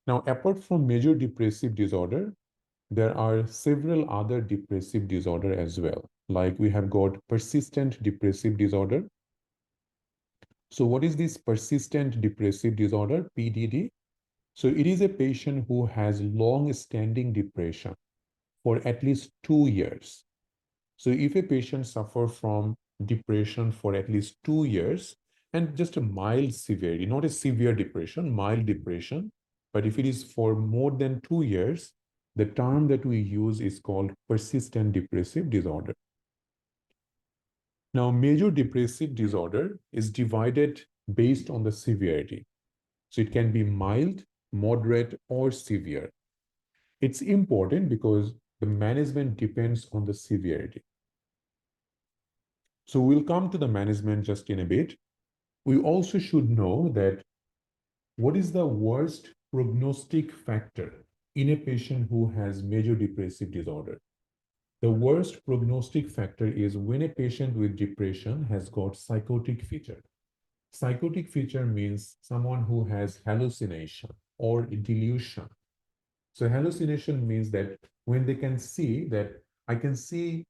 Now, apart from major depressive disorder, there are several other depressive disorder as well. Like we have got persistent depressive disorder. So what is this persistent depressive disorder, PDD? So it is a patient who has long-standing depression for at least 2 years. So if a patient suffers from depression for at least 2 years, and just a mild severity, not a severe depression, mild depression, but if it is for more than 2 years, the term that we use is called persistent depressive disorder. Now, major depressive disorder is divided based on the severity. So it can be mild, moderate, or severe. It's important because the management depends on the severity. So we'll come to the management just in a bit. We also should know that what is the worst prognostic factor in a patient who has major depressive disorder? The worst prognostic factor is when a patient with depression has got psychotic feature. Psychotic feature means someone who has hallucination or delusion. So hallucination means that when they can see that I can see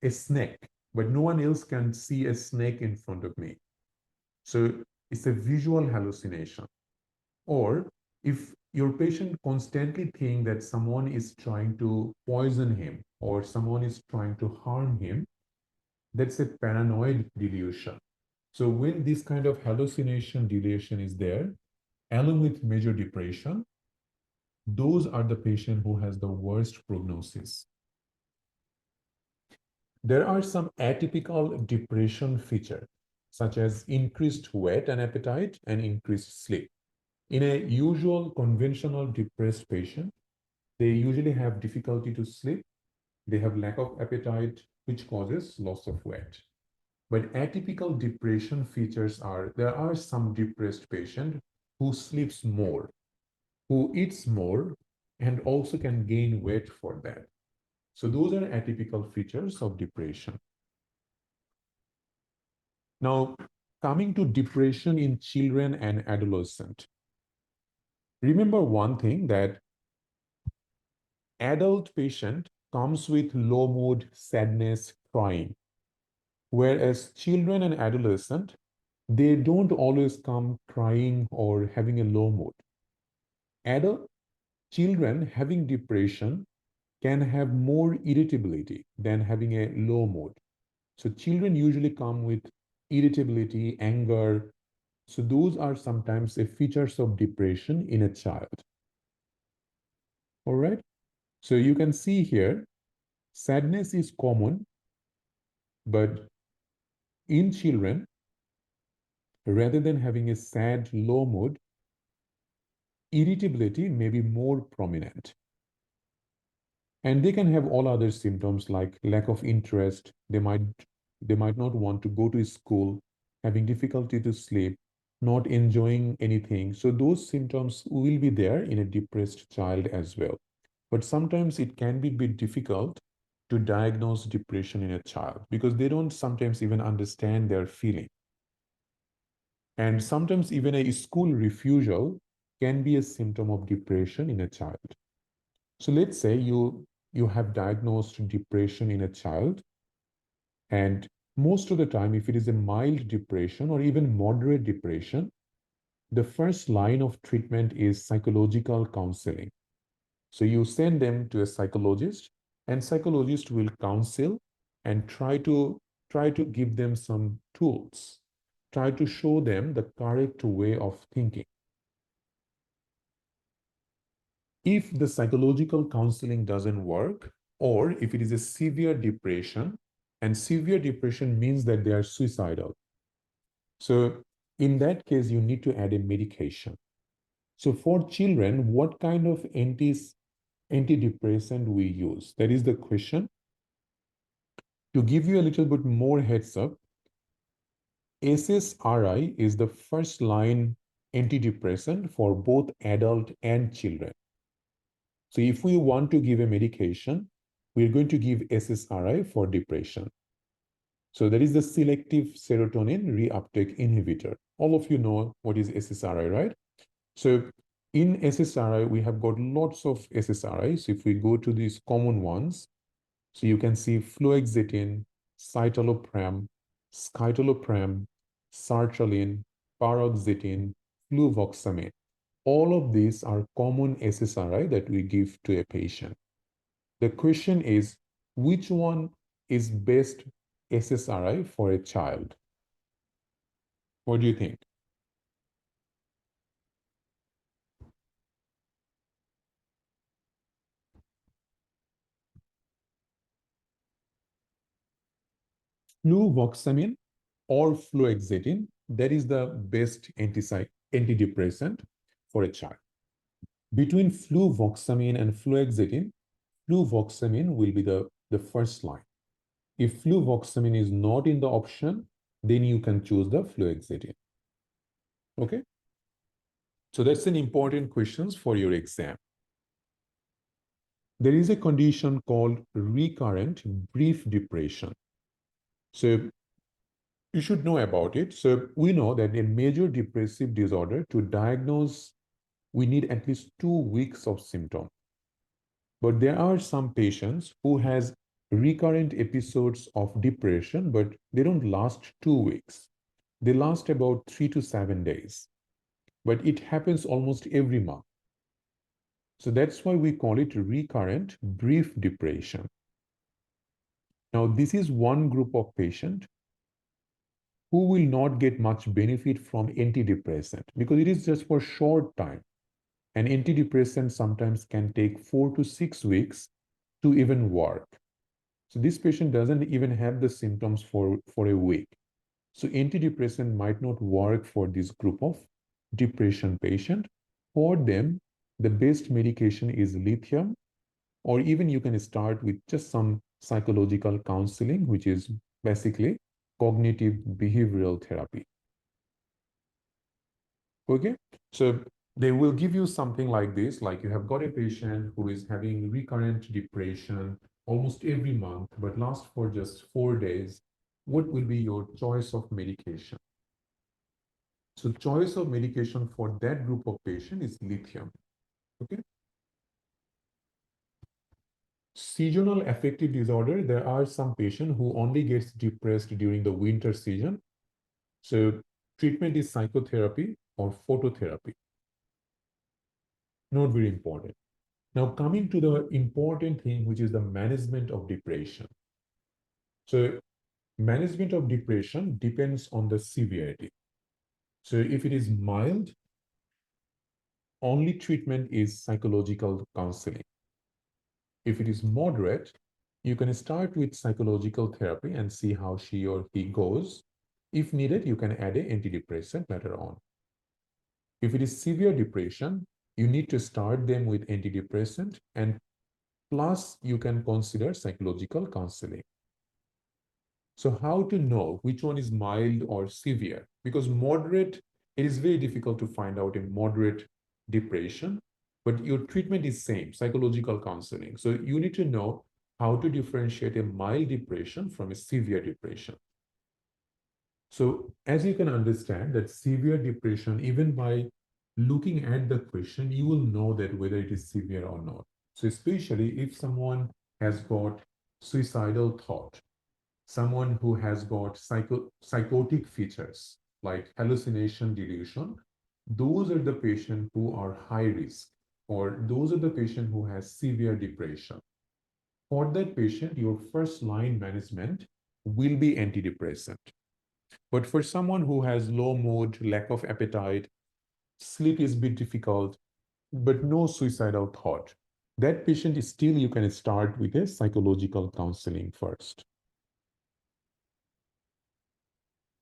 a snake, but no one else can see a snake in front of me. So it's a visual hallucination. Or if your patient constantly think that someone is trying to poison him or someone is trying to harm him, that's a paranoid delusion. So when this kind of hallucination delusion is there, along with major depression, those are the patient who has the worst prognosis. There are some atypical depression features, such as increased weight and appetite and increased sleep. In a usual conventional depressed patient, they usually have difficulty to sleep. They have lack of appetite, which causes loss of weight. But atypical depression features are, there are some depressed patient who sleeps more, who eats more, and also can gain weight for that. So those are atypical features of depression. Now, coming to depression in children and adolescent. Remember one thing, that adult patient comes with low mood, sadness, crying. Whereas children and adolescent, they don't always come crying or having a low mood. Adult children having depression can have more irritability than having a low mood. So children usually come with irritability, anger. So those are sometimes the features of depression in a child. All right. So you can see here, sadness is common, but in children, rather than having a sad, low mood, irritability may be more prominent. And they can have all other symptoms like lack of interest. They might not want to go to school, having difficulty to sleep, not enjoying anything. So those symptoms will be there in a depressed child as well. But sometimes it can be a bit difficult to diagnose depression in a child because they don't sometimes even understand their feeling. And sometimes even a school refusal can be a symptom of depression in a child. So let's say you have diagnosed depression in a child, and most of the time, if it is a mild depression or even moderate depression, the first line of treatment is psychological counseling. So you send them to a psychologist, and psychologist will counsel and try to give them some tools, try to show them the correct way of thinking. If the psychological counseling doesn't work, or if it is a severe depression, and severe depression means that they are suicidal. So in that case, you need to add a medication. So for children, what kind of antidepressant we use? That is the question. To give you a little bit more heads up, SSRI is the first line antidepressant for both adult and children. So if we want to give a medication, we're going to give SSRI for depression. So that is the selective serotonin reuptake inhibitor. All of you know what is SSRI, right? So in SSRI, we have got lots of SSRIs. If we go to these common ones, so you can see fluoxetine, citalopram, scitalopram, sertraline, paroxetine, fluvoxamine. All of these are common SSRI that we give to a patient. The question is, which one is best SSRI for a child? What do you think? Fluvoxamine or fluoxetine, that is the best antidepressant for a child. Between fluvoxamine and fluoxetine, fluvoxamine will be the first line. If fluvoxamine is not in the option, then you can choose the fluoxetine. Okay? So that's an important question for your exam. There is a condition called recurrent brief depression. So you should know about it. So we know that a major depressive disorder, to diagnose, we need at least 2 weeks of symptom. But there are some patients who has recurrent episodes of depression, but they don't last 2 weeks. They last about 3 to 7 days, but it happens almost every month. So that's why we call it recurrent brief depression. Now, this is one group of patient who will not get much benefit from antidepressant because it is just for short time. And antidepressant sometimes can take 4 to 6 weeks to even work. So this patient doesn't even have the symptoms for a week. So antidepressant might not work for this group of depression patient. For them, the best medication is lithium, or even you can start with just some psychological counseling, which is basically cognitive behavioral therapy. Okay, so they will give you something like this, like you have got a patient who is having recurrent depression almost every month, but lasts for just 4 days. What will be your choice of medication? So choice of medication for that group of patient is lithium. Okay. Seasonal affective disorder, there are some patient who only gets depressed during the winter season. So treatment is psychotherapy or phototherapy. Not very important. Now, coming to the important thing, which is the management of depression. So, management of depression depends on the severity. So, if it is mild, only treatment is psychological counseling. If it is moderate, you can start with psychological therapy and see how she or he goes. If needed, you can add an antidepressant later on. If it is severe depression, you need to start them with antidepressant, and plus you can consider psychological counseling. So how to know which one is mild or severe? Because moderate, it is very difficult to find out a moderate depression, but your treatment is same, psychological counseling. So you need to know how to differentiate a mild depression from a severe depression. So as you can understand that severe depression, even by looking at the question, you will know that whether it is severe or not. So especially if someone has got suicidal thought, someone who has got psychotic features like hallucination, delusion, those are the patients who are high risk, or those are the patients who has severe depression. For that patient, your first line management will be antidepressant. But for someone who has low mood, lack of appetite, sleep is a bit difficult, but no suicidal thought, that patient is still, you can start with a psychological counseling first.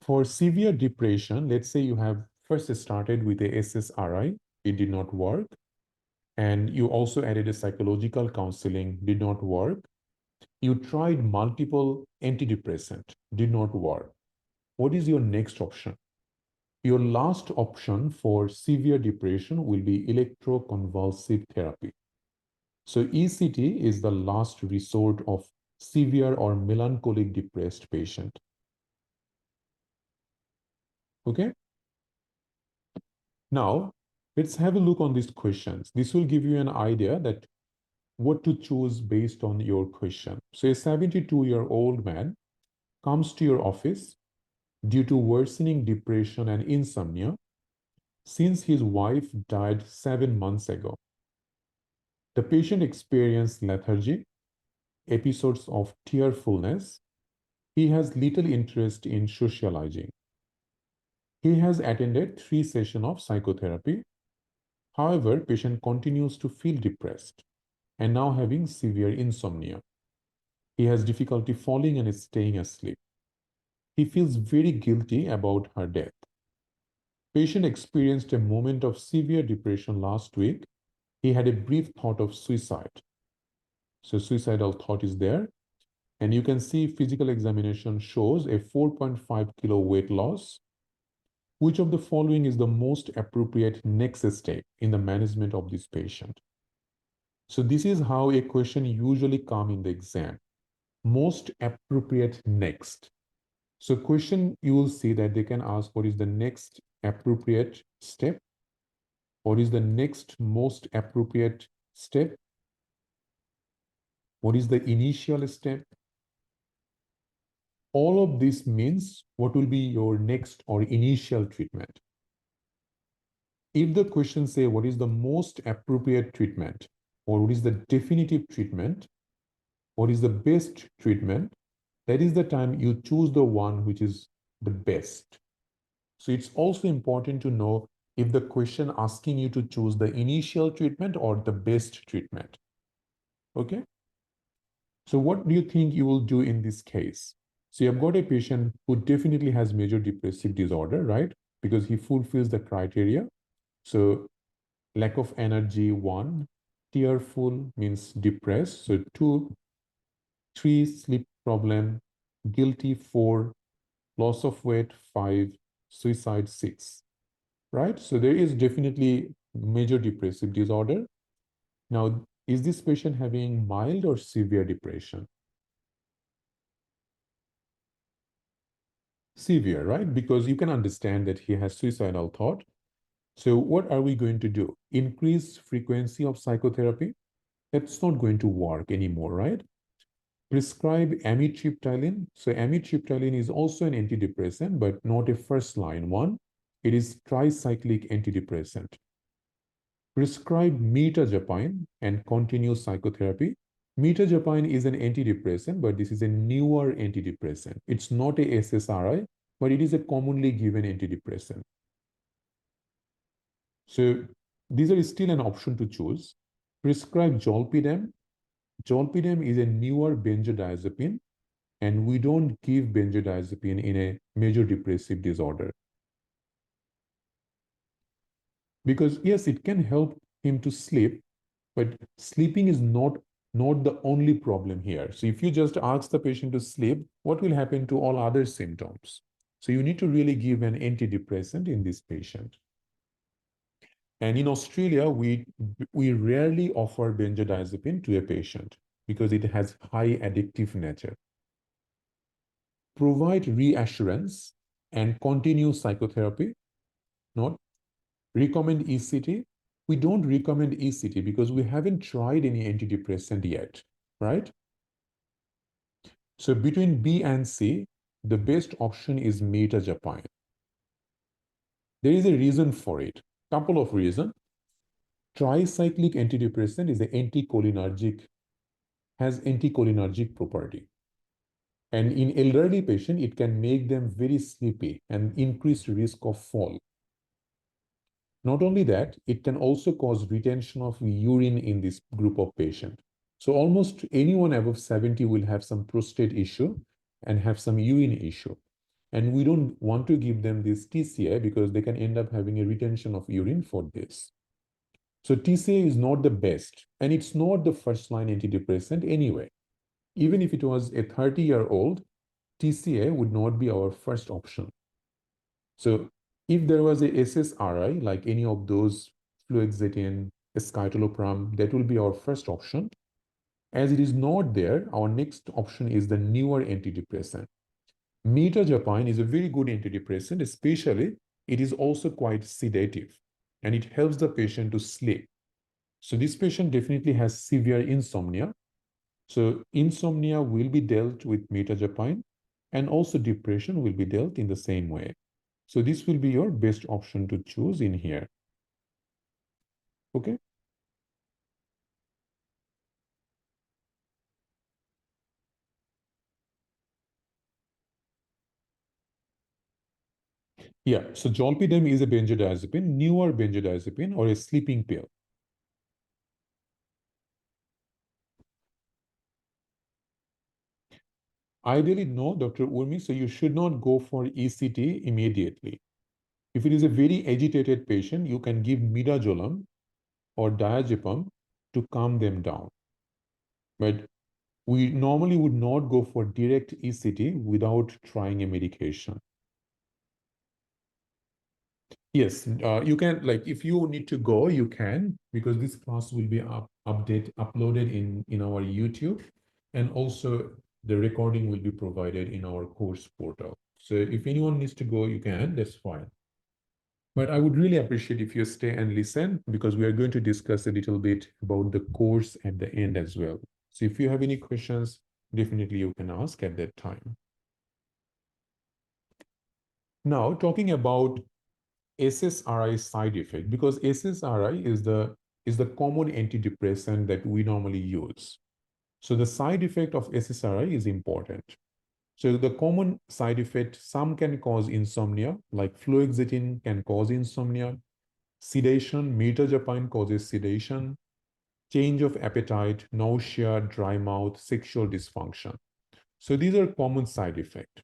For severe depression, let's say you have first started with a SSRI, it did not work, and you also added a psychological counseling, did not work. You tried multiple antidepressant, did not work. What is your next option? Your last option for severe depression will be electroconvulsive therapy. So ECT is the last resort of severe or melancholic depressed patient. Okay? Now, let's have a look on these questions. This will give you an idea that what to choose based on your question. So a 72-year-old man comes to your office due to worsening depression and insomnia since his wife died 7 months ago. The patient experienced lethargy, episodes of tearfulness. He has little interest in socializing. He has attended 3 sessions of psychotherapy. However, patient continues to feel depressed and now having severe insomnia. He has difficulty falling and staying asleep. He feels very guilty about her death. Patient experienced a moment of severe depression last week. He had a brief thought of suicide. So suicidal thought is there. And you can see physical examination shows a 4.5 kilo weight loss. Which of the following is the most appropriate next step in the management of this patient? So this is how a question usually comes in the exam. Most appropriate next. So question, you will see that they can ask what is the next appropriate step? What is the next most appropriate step? What is the initial step? All of this means what will be your next or initial treatment. If the question say what is the most appropriate treatment or what is the definitive treatment, what is the best treatment, that is the time you choose the one which is the best. So it's also important to know if the question asking you to choose the initial treatment or the best treatment. Okay. So what do you think you will do in this case? So you've got a patient who definitely has major depressive disorder, right? Because he fulfills the criteria. So lack of energy, 1, tearful means depressed. So 2, 3, sleep problem, guilty, 4, loss of weight, 5, suicide, 6, right? So there is definitely major depressive disorder. Now, is this patient having mild or severe depression? Severe, right? Because you can understand that he has suicidal thought. So what are we going to do? Increase frequency of psychotherapy? That's not going to work anymore, right? Prescribe amitriptyline. So amitriptyline is also an antidepressant, but not a first-line one. It is tricyclic antidepressant. Prescribe mirtazapine and continue psychotherapy. Mirtazapine is an antidepressant, but this is a newer antidepressant. It's not a SSRI, but it is a commonly given antidepressant. So these are still an option to choose. Prescribe zolpidem. Zolpidem is a newer benzodiazepine, and we don't give benzodiazepine in a major depressive disorder. Because yes, it can help him to sleep, but sleeping is not the only problem here. So if you just ask the patient to sleep, what will happen to all other symptoms? So you need to really give an antidepressant in this patient. And in Australia, we rarely offer benzodiazepine to a patient because it has high addictive nature. Provide reassurance and continue psychotherapy. Not recommend ECT. We don't recommend ECT because we haven't tried any antidepressant yet, right? So between B and C, the best option is mirtazapine. There is a reason for it. Couple of reasons. Tricyclic antidepressant is an anticholinergic, has anticholinergic property. And in elderly patient, it can make them very sleepy and increase risk of fall. Not only that, it can also cause retention of urine in this group of patients. So almost anyone above 70 will have some prostate issue and have some urine issue. And we don't want to give them this TCA because they can end up having a retention of urine for this. So TCA is not the best, and it's not the first line antidepressant anyway. Even if it was a 30-year-old, TCA would not be our first option. So if there was a SSRI, like any of those fluoxetine, escitalopram, that will be our first option. As it is not there, our next option is the newer antidepressant. Mirtazapine is a very good antidepressant, especially it is also quite sedative and it helps the patient to sleep. So this patient definitely has severe insomnia. So insomnia will be dealt with mirtazapine, and also depression will be dealt in the same way. So this will be your best option to choose in here. Okay. Yeah. So zolpidem is a benzodiazepine, newer benzodiazepine or a sleeping pill. Ideally, no, Dr. Urmi. So you should not go for ECT immediately. If it is a very agitated patient, you can give midazolam or diazepam to calm them down. But we normally would not go for direct ECT without trying a medication. Yes, you can, like, if you need to go, you can, because this class will be uploaded in our YouTube, and also the recording will be provided in our course portal. So if anyone needs to go, you can, that's fine. But I would really appreciate if you stay and listen because we are going to discuss a little bit about the course at the end as well. So if you have any questions, definitely you can ask at that time. Now, talking about SSRI side effect, because SSRI is the common antidepressant that we normally use. So the side effect of SSRI is important. So the common side effect, some can cause insomnia, like fluoxetine can cause insomnia, sedation, mirtazapine causes sedation, change of appetite, nausea, dry mouth, sexual dysfunction. So these are common side effects.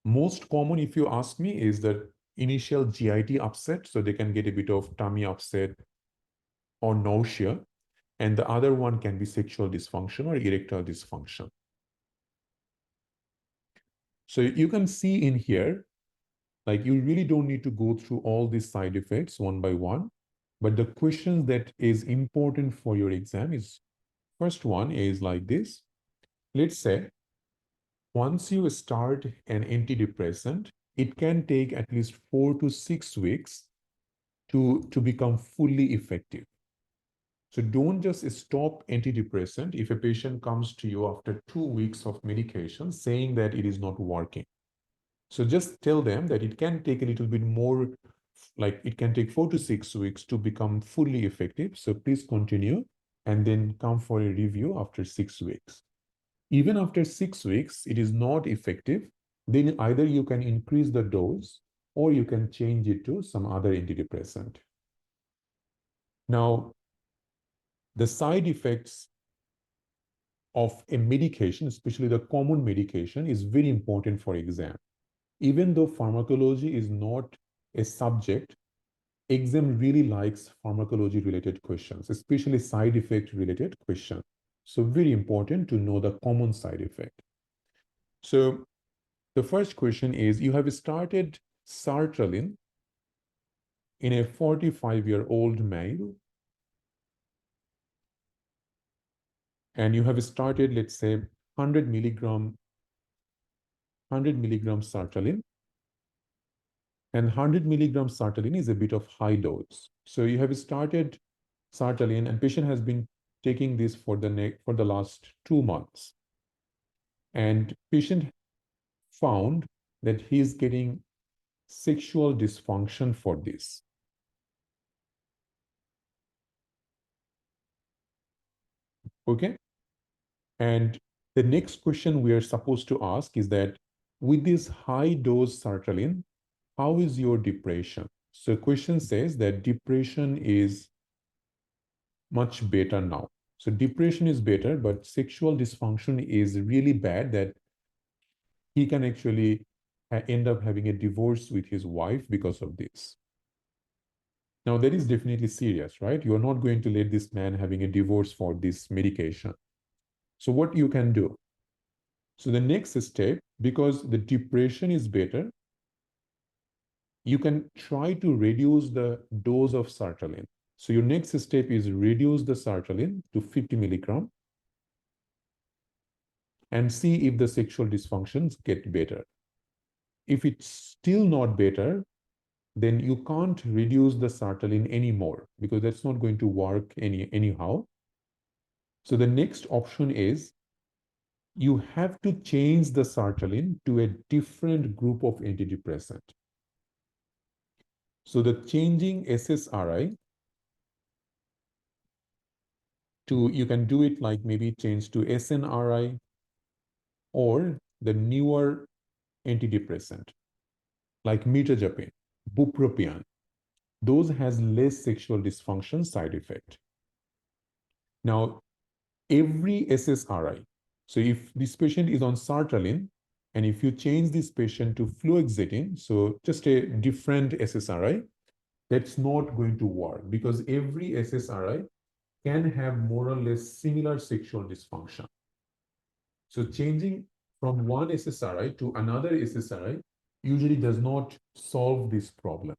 Most common, if you ask me, is the initial GIT upset. So they can get a bit of tummy upset or nausea. And the other one can be sexual dysfunction or erectile dysfunction. So you can see in here, like you really don't need to go through all these side effects one by one. But the question that is important for your exam is, first one is like this. Let's say once you start an antidepressant, it can take at least 4 to 6 weeks to become fully effective. So don't just stop antidepressant if a patient comes to you after 2 weeks of medication saying that it is not working. So just tell them that it can take a little bit more, like it can take 4 to 6 weeks to become fully effective. So please continue and then come for a review after 6 weeks. Even after 6 weeks, it is not effective, then either you can increase the dose or you can change it to some other antidepressant. Now, the side effects of a medication, especially the common medication, is very important for exam. Even though pharmacology is not a subject, exam really likes pharmacology related questions, especially side effect related questions. So very important to know the common side effect. So the first question is, you have started sertraline in a 45-year-old male, and you have started, let's say, 100 milligram sertraline, and 100 milligram sertraline is a bit of high dose. So you have started sertraline, and patient has been taking this for the last 2 months, and patient found that he is getting sexual dysfunction for this. Okay. And the next question we are supposed to ask is that with this high dose sertraline, how is your depression? So question says that depression is much better now. So depression is better, but sexual dysfunction is really bad that he can actually end up having a divorce with his wife because of this. Now that is definitely serious, right? You are not going to let this man having a divorce for this medication. So what you can do? So the next step, because the depression is better, you can try to reduce the dose of sertraline. So your next step is reduce the sertraline to 50 milligram and see if the sexual dysfunctions get better. If it's still not better, then you can't reduce the sertraline anymore because that's not going to work anyhow. So the next option is you have to change the sertraline to a different group of antidepressant. So the changing SSRI to, you can do it like maybe change to SNRI or the newer antidepressant like mirtazapine, bupropion. Those has less sexual dysfunction side effect. Now, every SSRI, so if this patient is on sertraline, and if you change this patient to fluoxetine, so just a different SSRI, that's not going to work because every SSRI can have more or less similar sexual dysfunction. So changing from one SSRI to another SSRI usually does not solve this problem.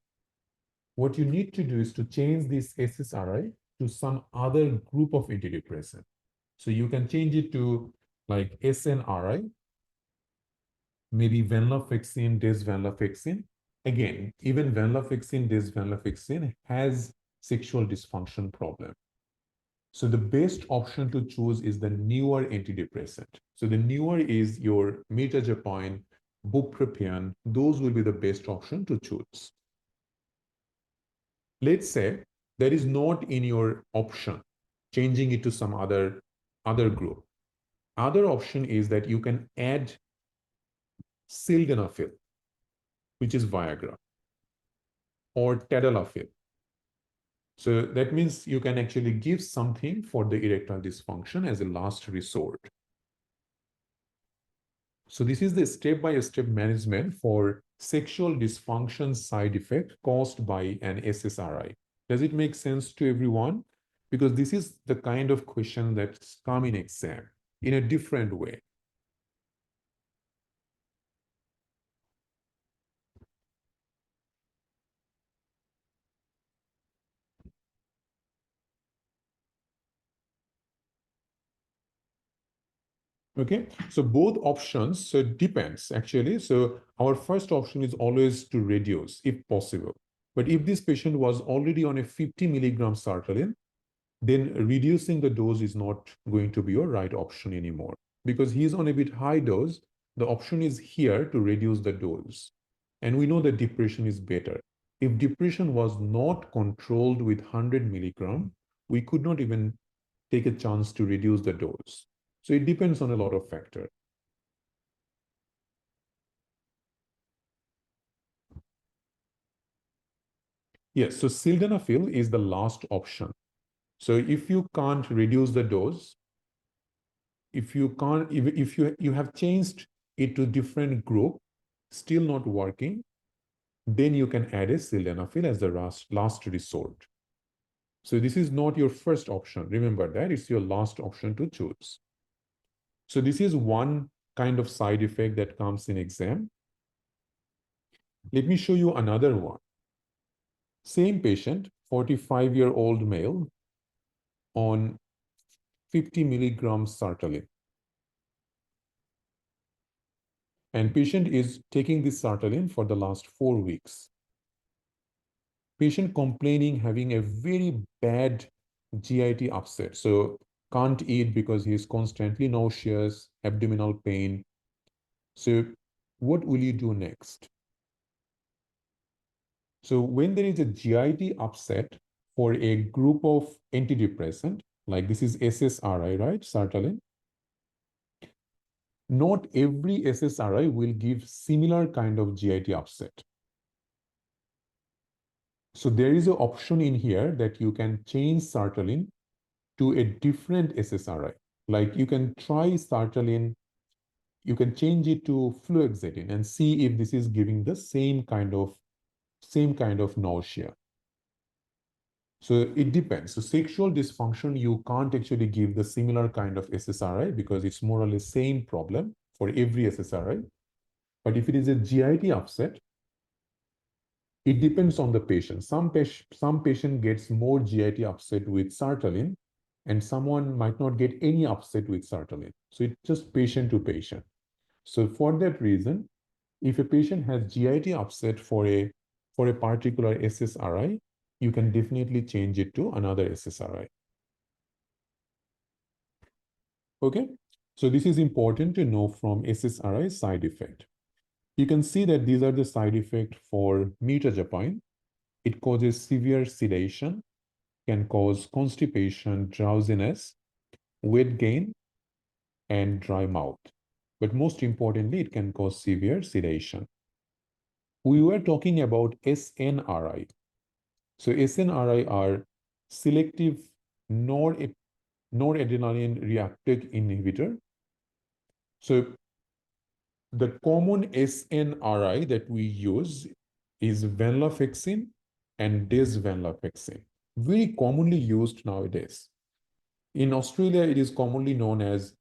What you need to do is to change this SSRI to some other group of antidepressant. So you can change it to like SNRI maybe venlafaxine, desvenlafaxine. Again, even venlafaxine, desvenlafaxine has sexual dysfunction problem. So the best option to choose is the newer antidepressant. So the newer is your mirtazapine, bupropion. Those will be the best option to choose. Let's say there is not in your option changing it to some other group. Other option is that you can add sildenafil, which is Viagra, or tadalafil. So that means you can actually give something for the erectile dysfunction as a last resort. So this is the step-by-step management for sexual dysfunction side effect caused by an SSRI. Does it make sense to everyone? Because this is the kind of question that's come in exam in a different way. Okay, so both options, so it depends actually. So our first option is always to reduce if possible. But if this patient was already on a 50 milligram sertraline, then reducing the dose is not going to be your right option anymore. Because he's on a bit high dose, the option is here to reduce the dose. And we know that depression is better. If depression was not controlled with 100 milligram, we could not even take a chance to reduce the dose. So it depends on a lot of factors. Yes, so sildenafil is the last option. So if you can't reduce the dose, if you have changed it to different group, still not working, then you can add a sildenafil as the last resort. So this is not your first option. Remember that it's your last option to choose. So this is one kind of side effect that comes in exam. Let me show you another one. Same patient, 45-year-old male on 50 milligrams sertraline. And patient is taking this sertraline for the last 4 weeks. Patient complaining, having a very bad GIT upset. So can't eat because he is constantly nauseous, abdominal pain. So what will you do next? So when there is a GIT upset for a group of antidepressant, like this is SSRI, right? Sertraline. Not every SSRI will give similar kind of GIT upset. So there is an option in here that you can change sertraline to a different SSRI. Like you can try sertraline, you can change it to fluoxetine and see if this is giving the same kind of nausea. So it depends. So sexual dysfunction, you can't actually give the similar kind of SSRI because it's more or less same problem for every SSRI. But if it is a GIT upset, it depends on the patient. Some patient gets more GIT upset with sertraline, and someone might not get any upset with sertraline. So it's just patient to patient. So for that reason, if a patient has GIT upset for a particular SSRI, you can definitely change it to another SSRI. Okay, so this is important to know from SSRI side effect. You can see that these are the side effects for mirtazapine. It causes severe sedation, can cause constipation, drowsiness, weight gain, and dry mouth. But most importantly, it can cause severe sedation. We were talking about SNRI. So SNRI are selective noradrenaline reuptake inhibitor. So the common SNRI that we use is venlafaxine and desvenlafaxine, very commonly used nowadays. In Australia, it is commonly known as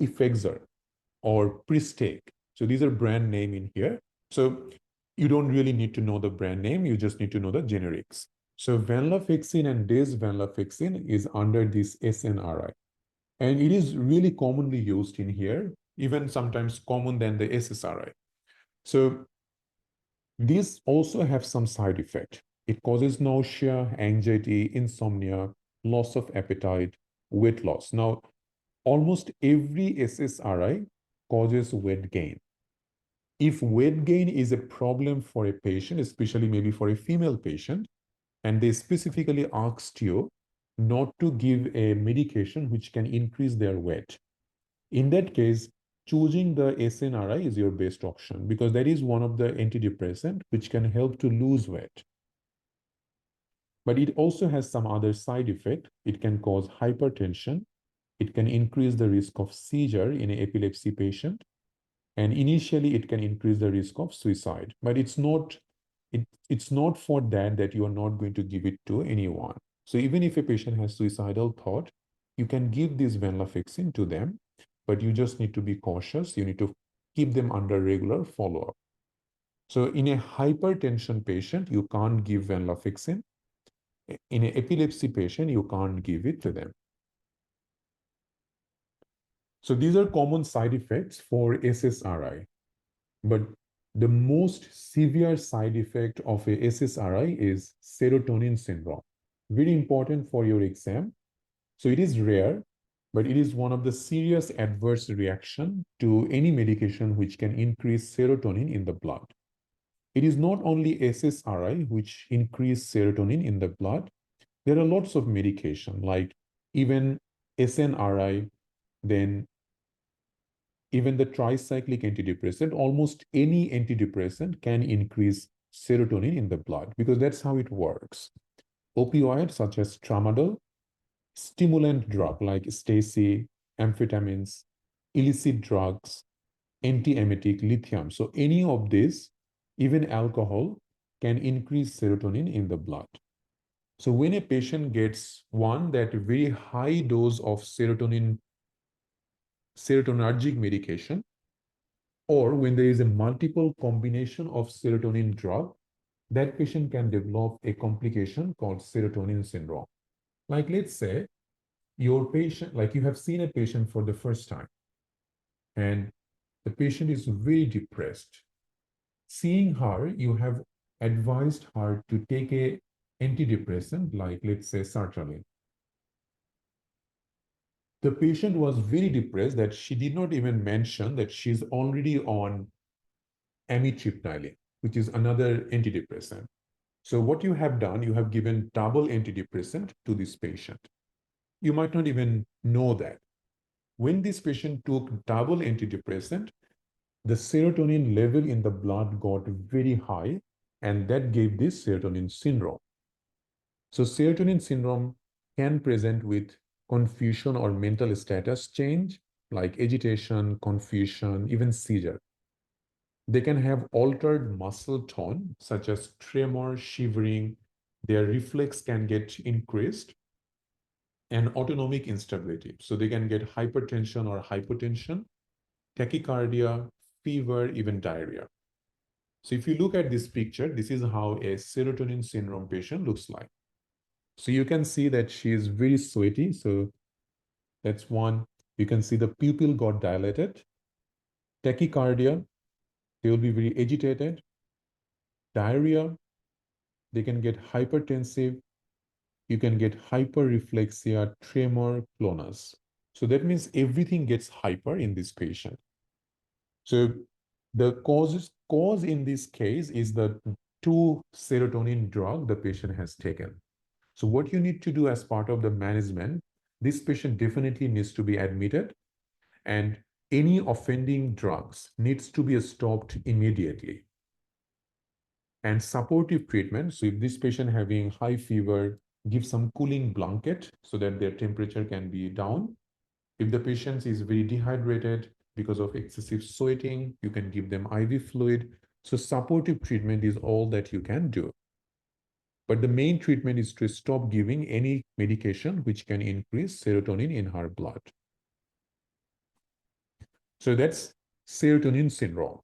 Effexor or Pristake. So these are brand name in here. So you don't really need to know the brand name. You just need to know the generics. So venlafaxine and desvenlafaxine is under this SNRI. And it is really commonly used in here, even sometimes common than the SSRI. So these also have some side effect. It causes nausea, anxiety, insomnia, loss of appetite, weight loss. Now, almost every SSRI causes weight gain. If weight gain is a problem for a patient, especially maybe for a female patient, and they specifically asked you not to give a medication which can increase their weight, in that case, choosing the SNRI is your best option because that is one of the antidepressant which can help to lose weight. But it also has some other side effect. It can cause hypertension. It can increase the risk of seizure in an epilepsy patient. And initially, it can increase the risk of suicide. But it's not for that you are not going to give it to anyone. So even if a patient has suicidal thought, you can give this venlafaxine to them, but you just need to be cautious. You need to keep them under regular follow-up. So in a hypertension patient, you can't give venlafaxine. In an epilepsy patient, you can't give it to them. So these are common side effects for SSRI. But the most severe side effect of a SSRI is serotonin syndrome. Very important for your exam. So it is rare, but it is one of the serious adverse reaction to any medication which can increase serotonin in the blood. It is not only SSRI which increase serotonin in the blood. There are lots of medication like even SNRI, then even the tricyclic antidepressant, almost any antidepressant can increase serotonin in the blood because that's how it works. Opioids such as tramadol, stimulant drug like Stacey, amphetamines, illicit drugs, antiemetic, lithium. So any of this, even alcohol, can increase serotonin in the blood. So when a patient gets that very high dose of serotonergic medication, or when there is a multiple combination of serotonin drug, that patient can develop a complication called serotonin syndrome. Like let's say your patient, like you have seen a patient for the first time, and the patient is very depressed. Seeing her, you have advised her to take a antidepressant like let's say sertraline. The patient was very depressed that she did not even mention that she's already on amitriptyline, which is another antidepressant. So what you have done, you have given double antidepressant to this patient. You might not even know that. When this patient took double antidepressant, the serotonin level in the blood got very high, and that gave this serotonin syndrome. So serotonin syndrome can present with confusion or mental status change, like agitation, confusion, even seizure. They can have altered muscle tone, such as tremor, shivering. Their reflex can get increased, and autonomic instability. So they can get hypertension or hypotension, tachycardia, fever, even diarrhea. So if you look at this picture, this is how a serotonin syndrome patient looks like. So you can see that she is very sweaty. So that's one. You can see the pupil got dilated. Tachycardia, they will be very agitated. Diarrhea, they can get hypertensive. You can get hyperreflexia, tremor, clonus. So that means everything gets hyper in this patient. So the cause in this case is the two serotonin drug the patient has taken. So what you need to do as part of the management, this patient definitely needs to be admitted, and any offending drugs needs to be stopped immediately. And supportive treatment, so if this patient having high fever, give some cooling blanket so that their temperature can be down. If the patient is very dehydrated because of excessive sweating, you can give them IV fluid. So supportive treatment is all that you can do. But the main treatment is to stop giving any medication which can increase serotonin in her blood. So that's serotonin syndrome.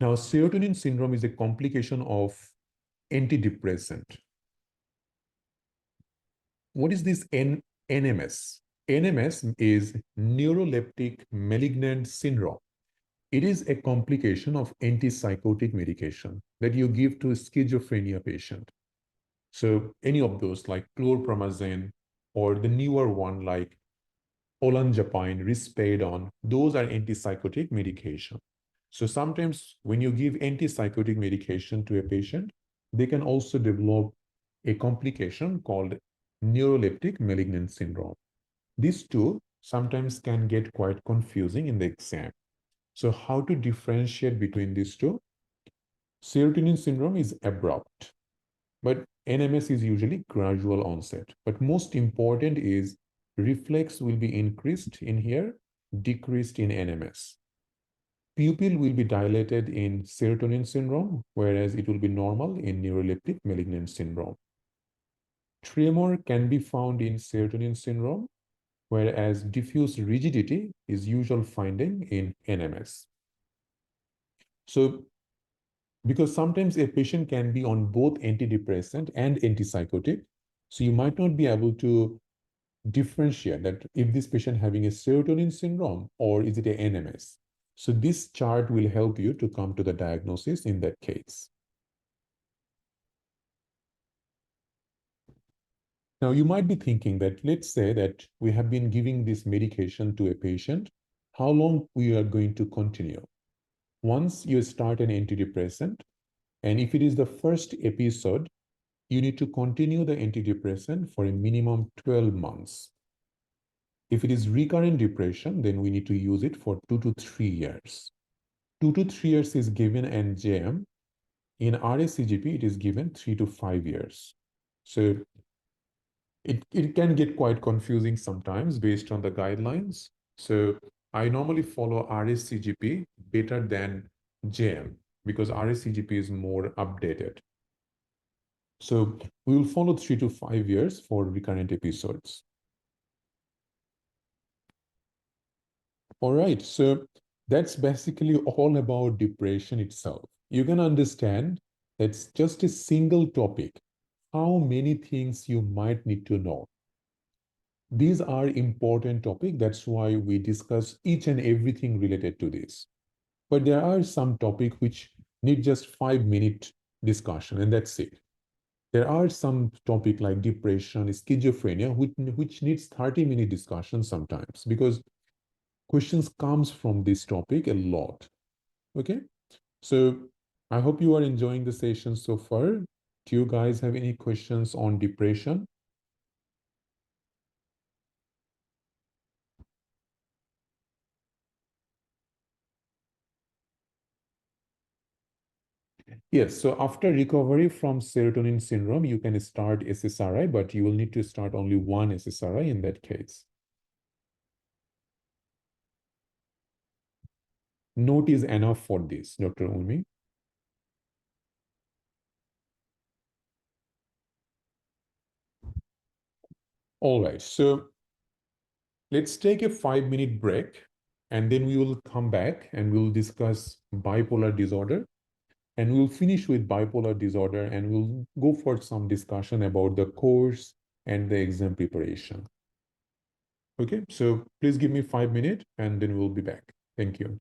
Now, serotonin syndrome is a complication of antidepressant. What is this NMS? NMS is neuroleptic malignant syndrome. It is a complication of antipsychotic medication that you give to a schizophrenia patient. So any of those like chlorpromazine or the newer one like olanzapine, risperidone, those are antipsychotic medication. So sometimes when you give antipsychotic medication to a patient, they can also develop a complication called neuroleptic malignant syndrome. These two sometimes can get quite confusing in the exam. So how to differentiate between these two? Serotonin syndrome is abrupt, but NMS is usually gradual onset. But most important is reflex will be increased in here, decreased in NMS. Pupil will be dilated in serotonin syndrome, whereas it will be normal in neuroleptic malignant syndrome. Tremor can be found in serotonin syndrome, whereas diffuse rigidity is usual finding in NMS. So because sometimes a patient can be on both antidepressant and antipsychotic, so you might not be able to differentiate that if this patient having a serotonin syndrome or is it a NMS. So this chart will help you to come to the diagnosis in that case. Now you might be thinking that let's say that we have been giving this medication to a patient, how long we are going to continue? Once you start an antidepressant, and if it is the first episode, you need to continue the antidepressant for a minimum 12 months. If it is recurrent depression, then we need to use it for 2 to 3 years. 2 to 3 years is given in JM. In RACGP, it is given 3 to 5 years. So it can get quite confusing sometimes based on the guidelines. So I normally follow RACGP better than JM because RACGP is more updated. So we will follow 3 to 5 years for recurrent episodes. All right, so that's basically all about depression itself. You can understand that's just a single topic, how many things you might need to know. These are important topics. That's why we discuss each and everything related to this. But there are some topics which need just 5 minute discussion, and that's it. There are some topic like depression, schizophrenia, which needs 30-minute discussion sometimes because questions comes from this topic a lot. Okay, so I hope you are enjoying the session so far. Do you guys have any questions on depression? Yes, so after recovery from serotonin syndrome, you can start SSRI, but you will need to start only one SSRI in that case. Note is enough for this, Dr. Umi. All right, so let's take a 5 minute break and then we will come back and we'll discuss bipolar disorder. And we'll finish with bipolar disorder and we'll go for some discussion about the course and the exam preparation. Okay, so please give me 5 minutes and then we'll be back. Thank you.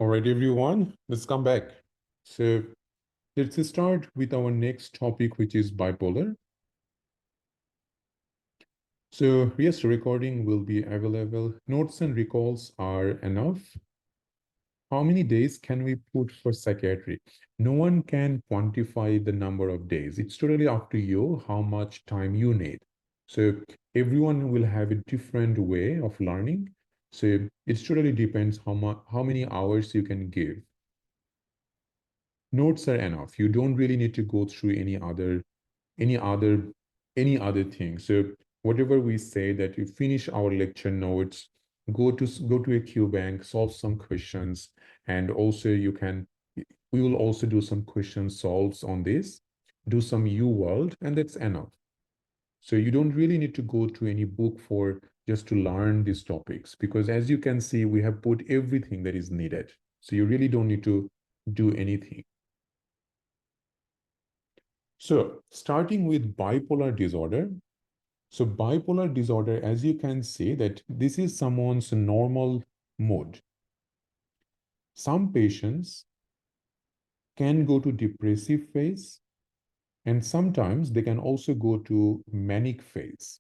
All right, everyone, let's come back. So let's start with our next topic, which is bipolar. So yes, recording will be available. Notes and recalls are enough. How many days can we put for psychiatry? No one can quantify the number of days. It's totally up to you how much time you need. So everyone will have a different way of learning. So it totally depends how many hours you can give. Notes are enough. You don't really need to go through any other any other thing. So whatever we say that you finish our lecture notes, go to a Q bank, solve some questions, and also we will also do some question solves on this, do some U world, and that's enough. So you don't really need to go to any book for just to learn these topics, because as you can see, we have put everything that is needed. So you really don't need to do anything. So starting with bipolar disorder. So bipolar disorder, as you can see, that this is someone's normal mood. Some patients can go to depressive phase, and sometimes they can also go to manic phase.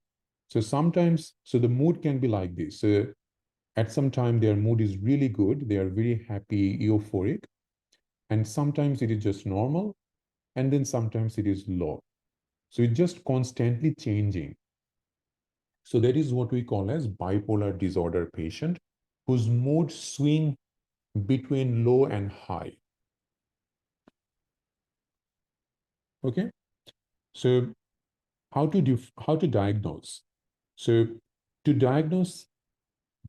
So the mood can be like this. So at some time their mood is really good, they are very happy, euphoric, and sometimes it is just normal, and then sometimes it is low. So it's just constantly changing. So that is what we call as bipolar disorder patient whose mood swing between low and high. Okay, so how to diagnose? So to diagnose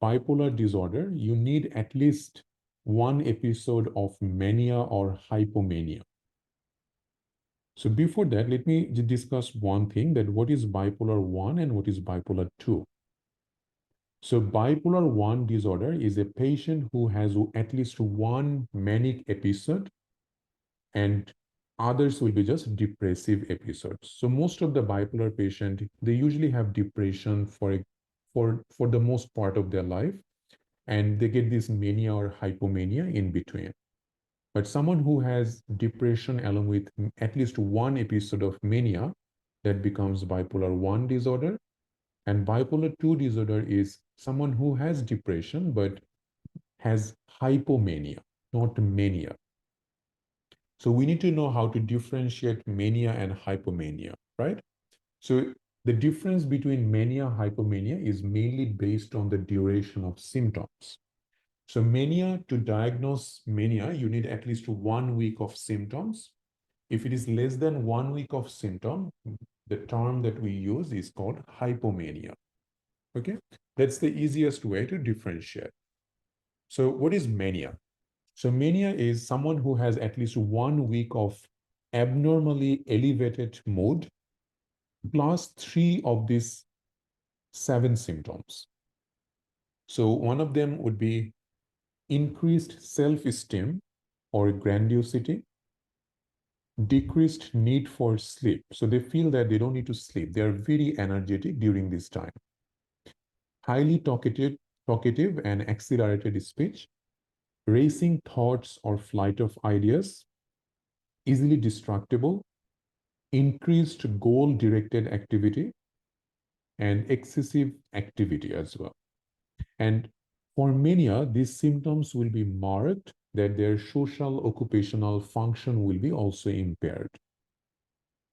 bipolar disorder, you need at least one episode of mania or hypomania. So before that, let me discuss one thing, that what is bipolar 1 and what is bipolar 2. So bipolar 1 disorder is a patient who has at least one manic episode, and others will be just depressive episodes. So most of the bipolar patient, they usually have depression for the most part of their life, and they get this mania or hypomania in between. But someone who has depression along with at least one episode of mania, that becomes bipolar 1 disorder. And bipolar 2 disorder is someone who has depression but has hypomania, not mania. So we need to know how to differentiate mania and hypomania, right? So the difference between mania and hypomania is mainly based on the duration of symptoms. So mania, to diagnose mania, you need at least 1 week of symptoms. If it is less than 1 week of symptom, the term that we use is called hypomania. Okay, that's the easiest way to differentiate. So what is mania? So mania is someone who has at least 1 week of abnormally elevated mood plus 3 of these 7 symptoms. So one of them would be increased self-esteem or grandiosity, decreased need for sleep. So they feel that they don't need to sleep. They are very energetic during this time. Highly talkative and accelerated speech, racing thoughts or flight of ideas, easily distractible, increased goal-directed activity, and excessive activity as well. And for mania, these symptoms will be marked that their social occupational function will be also impaired.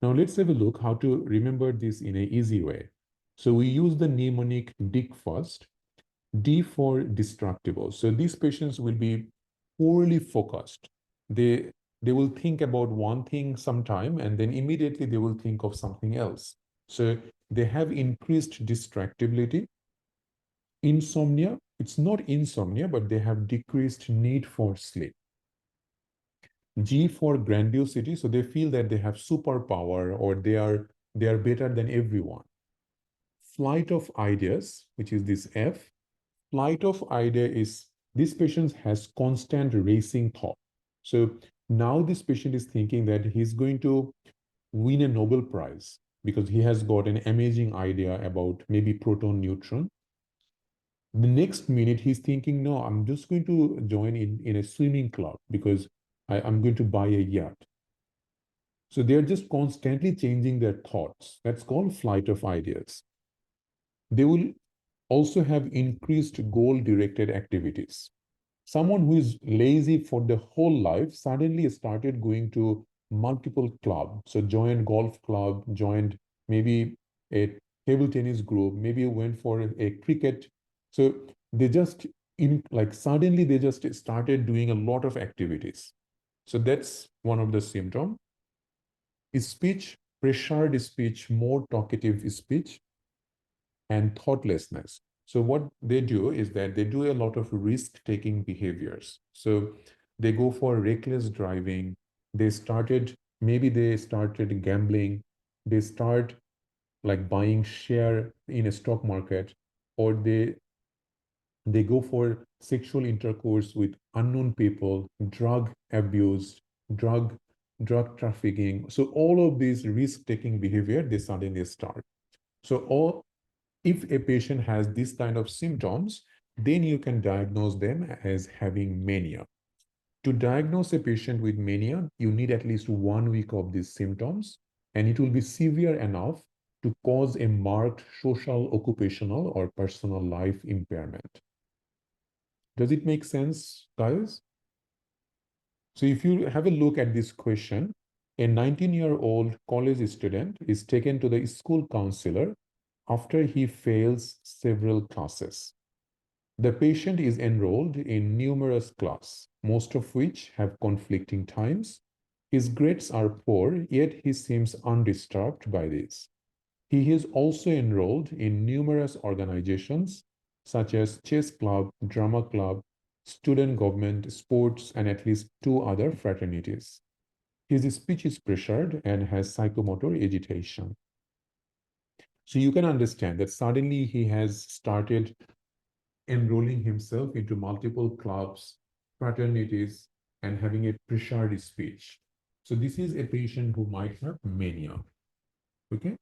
Now let's have a look how to remember this in an easy way. So we use the mnemonic DIC first. D for distractible. So these patients will be poorly focused. They they will think about one thing sometime and then immediately they will think of something else. So they have increased distractibility. Insomnia, it's not insomnia, but they have decreased need for sleep. G for grandiosity, so they feel that they have superpower or they are better than everyone. Flight of ideas, which is this F. Flight of idea is this patient has constant racing thought. So now this patient is thinking that he's going to win a Nobel Prize because he has got an amazing idea about maybe proton neutron. The next minute, he's thinking, no, I'm just going to join in a swimming club because I'm going to buy a yacht. So they're just constantly changing their thoughts. That's called flight of ideas. They will also have increased goal-directed activities. Someone who is lazy for the whole life suddenly started going to multiple clubs. So joined golf club, joined maybe a table tennis group, maybe went for a cricket. So they just in like suddenly they just started doing a lot of activities. So that's one of the symptoms. Speech, pressured speech, more talkative speech, and thoughtlessness. So what they do is that they do a lot of risk-taking behaviors. So they go for reckless driving. Maybe they started gambling. They start like buying share in a stock market, or they go for sexual intercourse with unknown people, drug abuse, drug drug trafficking. So all of these risk-taking behavior, they suddenly start. So all if a patient has this kind of symptoms, then you can diagnose them as having mania. To diagnose a patient with mania, you need at least 1 week of these symptoms, and it will be severe enough to cause a marked social, occupational, or personal life impairment. Does it make sense, guys? So if you have a look at this question, a 19-year-old college student is taken to the school counselor after he fails several classes. The patient is enrolled in numerous classes, most of which have conflicting times. His grades are poor, yet he seems undisturbed by this. He is also enrolled in numerous organizations such as chess club, drama club, student government, sports, and at least 2 other fraternities. His speech is pressured and has psychomotor agitation. So you can understand that suddenly he has started enrolling himself into multiple clubs, fraternities, and having a pressured speech. So this is a patient who might have mania. Okay.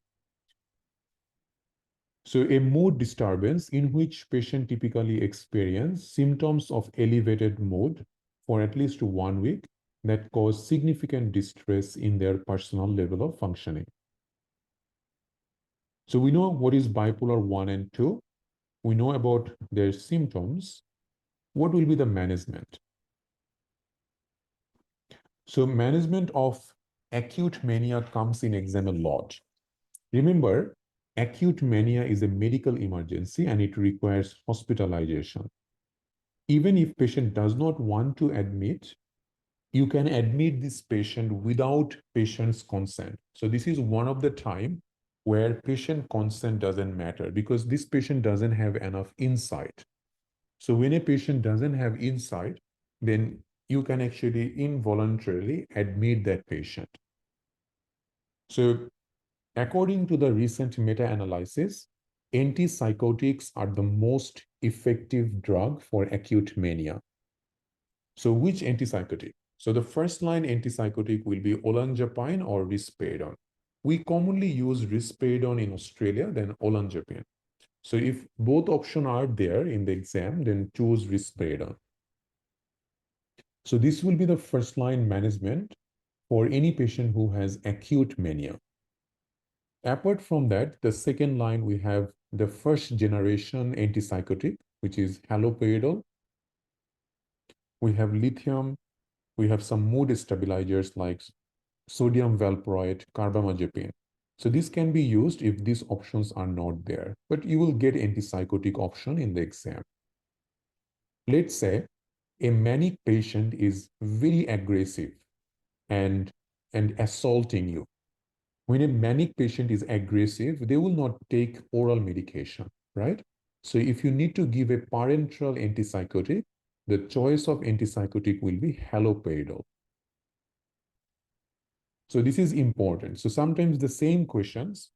So a mood disturbance in which patient typically experience symptoms of elevated mood for at least 1 week that cause significant distress in their personal level of functioning. So we know what is bipolar 1 and 2. We know about their symptoms. What will be the management? So management of acute mania comes in exam a lot. Remember, acute mania is a medical emergency and it requires hospitalization. Even if patient does not want to admit, you can admit this patient without patient's consent. So this is one of the time where patient consent doesn't matter because this patient doesn't have enough insight. So when a patient doesn't have insight, then you can actually involuntarily admit that patient. So according to the recent meta-analysis, antipsychotics are the most effective drug for acute mania. So which antipsychotic? So the first line antipsychotic will be olanzapine or risperidone. We commonly use risperidone in Australia than olanzapine. So if both options are there in the exam, then choose risperidone. So this will be the first line management for any patient who has acute mania. Apart from that, the second line, we have the first generation antipsychotic, which is haloperidol. We have lithium. We have some mood stabilizers like sodium valproate, carbamazepine. So this can be used if these options are not there, but you will get antipsychotic option in the exam. Let's say a manic patient is very aggressive and assaulting you. When a manic patient is aggressive, they will not take oral medication, right? So if you need to give a parenteral antipsychotic, the choice of antipsychotic will be haloperidol. So this is important. So sometimes the same questions,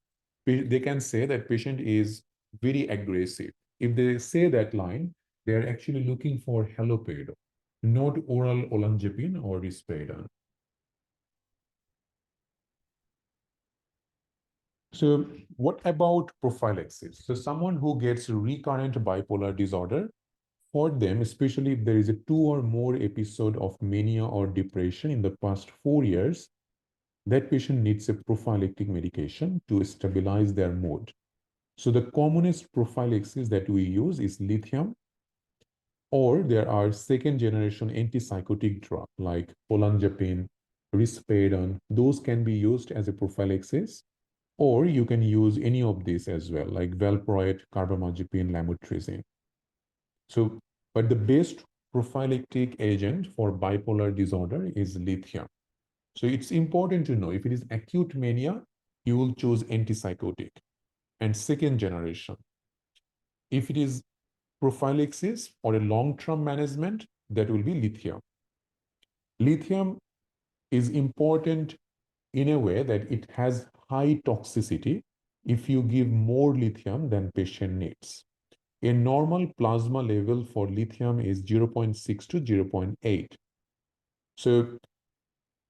they can say that patient is very aggressive. If they say that line, they're actually looking for haloperidol, not oral olanzapine or risperidone. So what about prophylaxis? So someone who gets recurrent bipolar disorder, for them, especially if there is a 2 or more episode of mania or depression in the past 4 years, that patient needs a prophylactic medication to stabilize their mood. So the commonest prophylaxis that we use is lithium, or there are second generation antipsychotic drugs like olanzapine, risperidone. Those can be used as a prophylaxis, or you can use any of these as well, like valproate, carbamazepine, lamotrigine. So, but the best prophylactic agent for bipolar disorder is lithium. So it's important to know if it is acute mania, you will choose antipsychotic and second generation. If it is prophylaxis or a long-term management, that will be lithium. Lithium is important in a way that it has high toxicity if you give more lithium than patient needs. A normal plasma level for lithium is 0.6 to 0.8. So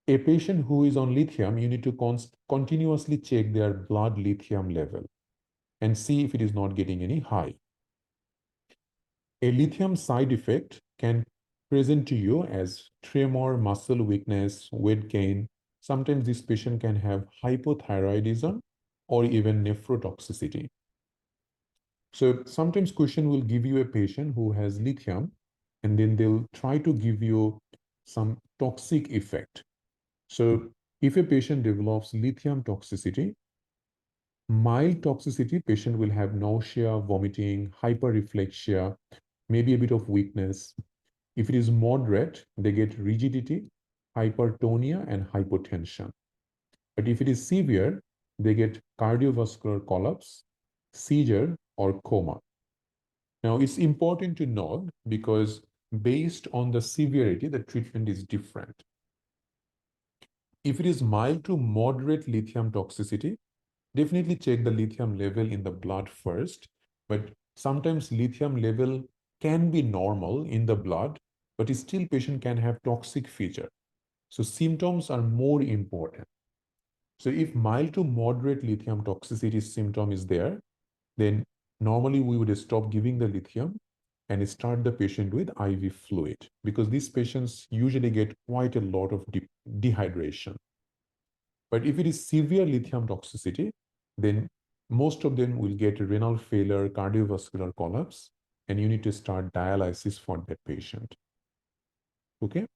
a patient who is on lithium, you need to continuously check their blood lithium level and see if it is not getting any high. A lithium side effect can present to you as tremor, muscle weakness, weight gain. Sometimes this patient can have hypothyroidism or even nephrotoxicity. So sometimes question will give you a patient who has lithium, and then they'll try to give you some toxic effect. So if a patient develops lithium toxicity, mild toxicity, patient will have nausea, vomiting, hyperreflexia, maybe a bit of weakness. If it is moderate, they get rigidity, hypertonia, and hypotension. But if it is severe, they get cardiovascular collapse, seizure, or coma. Now, it's important to note because based on the severity, the treatment is different. If it is mild to moderate lithium toxicity, definitely check the lithium level in the blood first. But sometimes lithium level can be normal in the blood, but still patient can have toxic feature. So symptoms are more important. So if mild to moderate lithium toxicity symptom is there, then normally we would stop giving the lithium and start the patient with IV fluid, because these patients usually get quite a lot of dehydration. But if it is severe lithium toxicity, then most of them will get renal failure, cardiovascular collapse, and you need to start dialysis for that patient. Okay,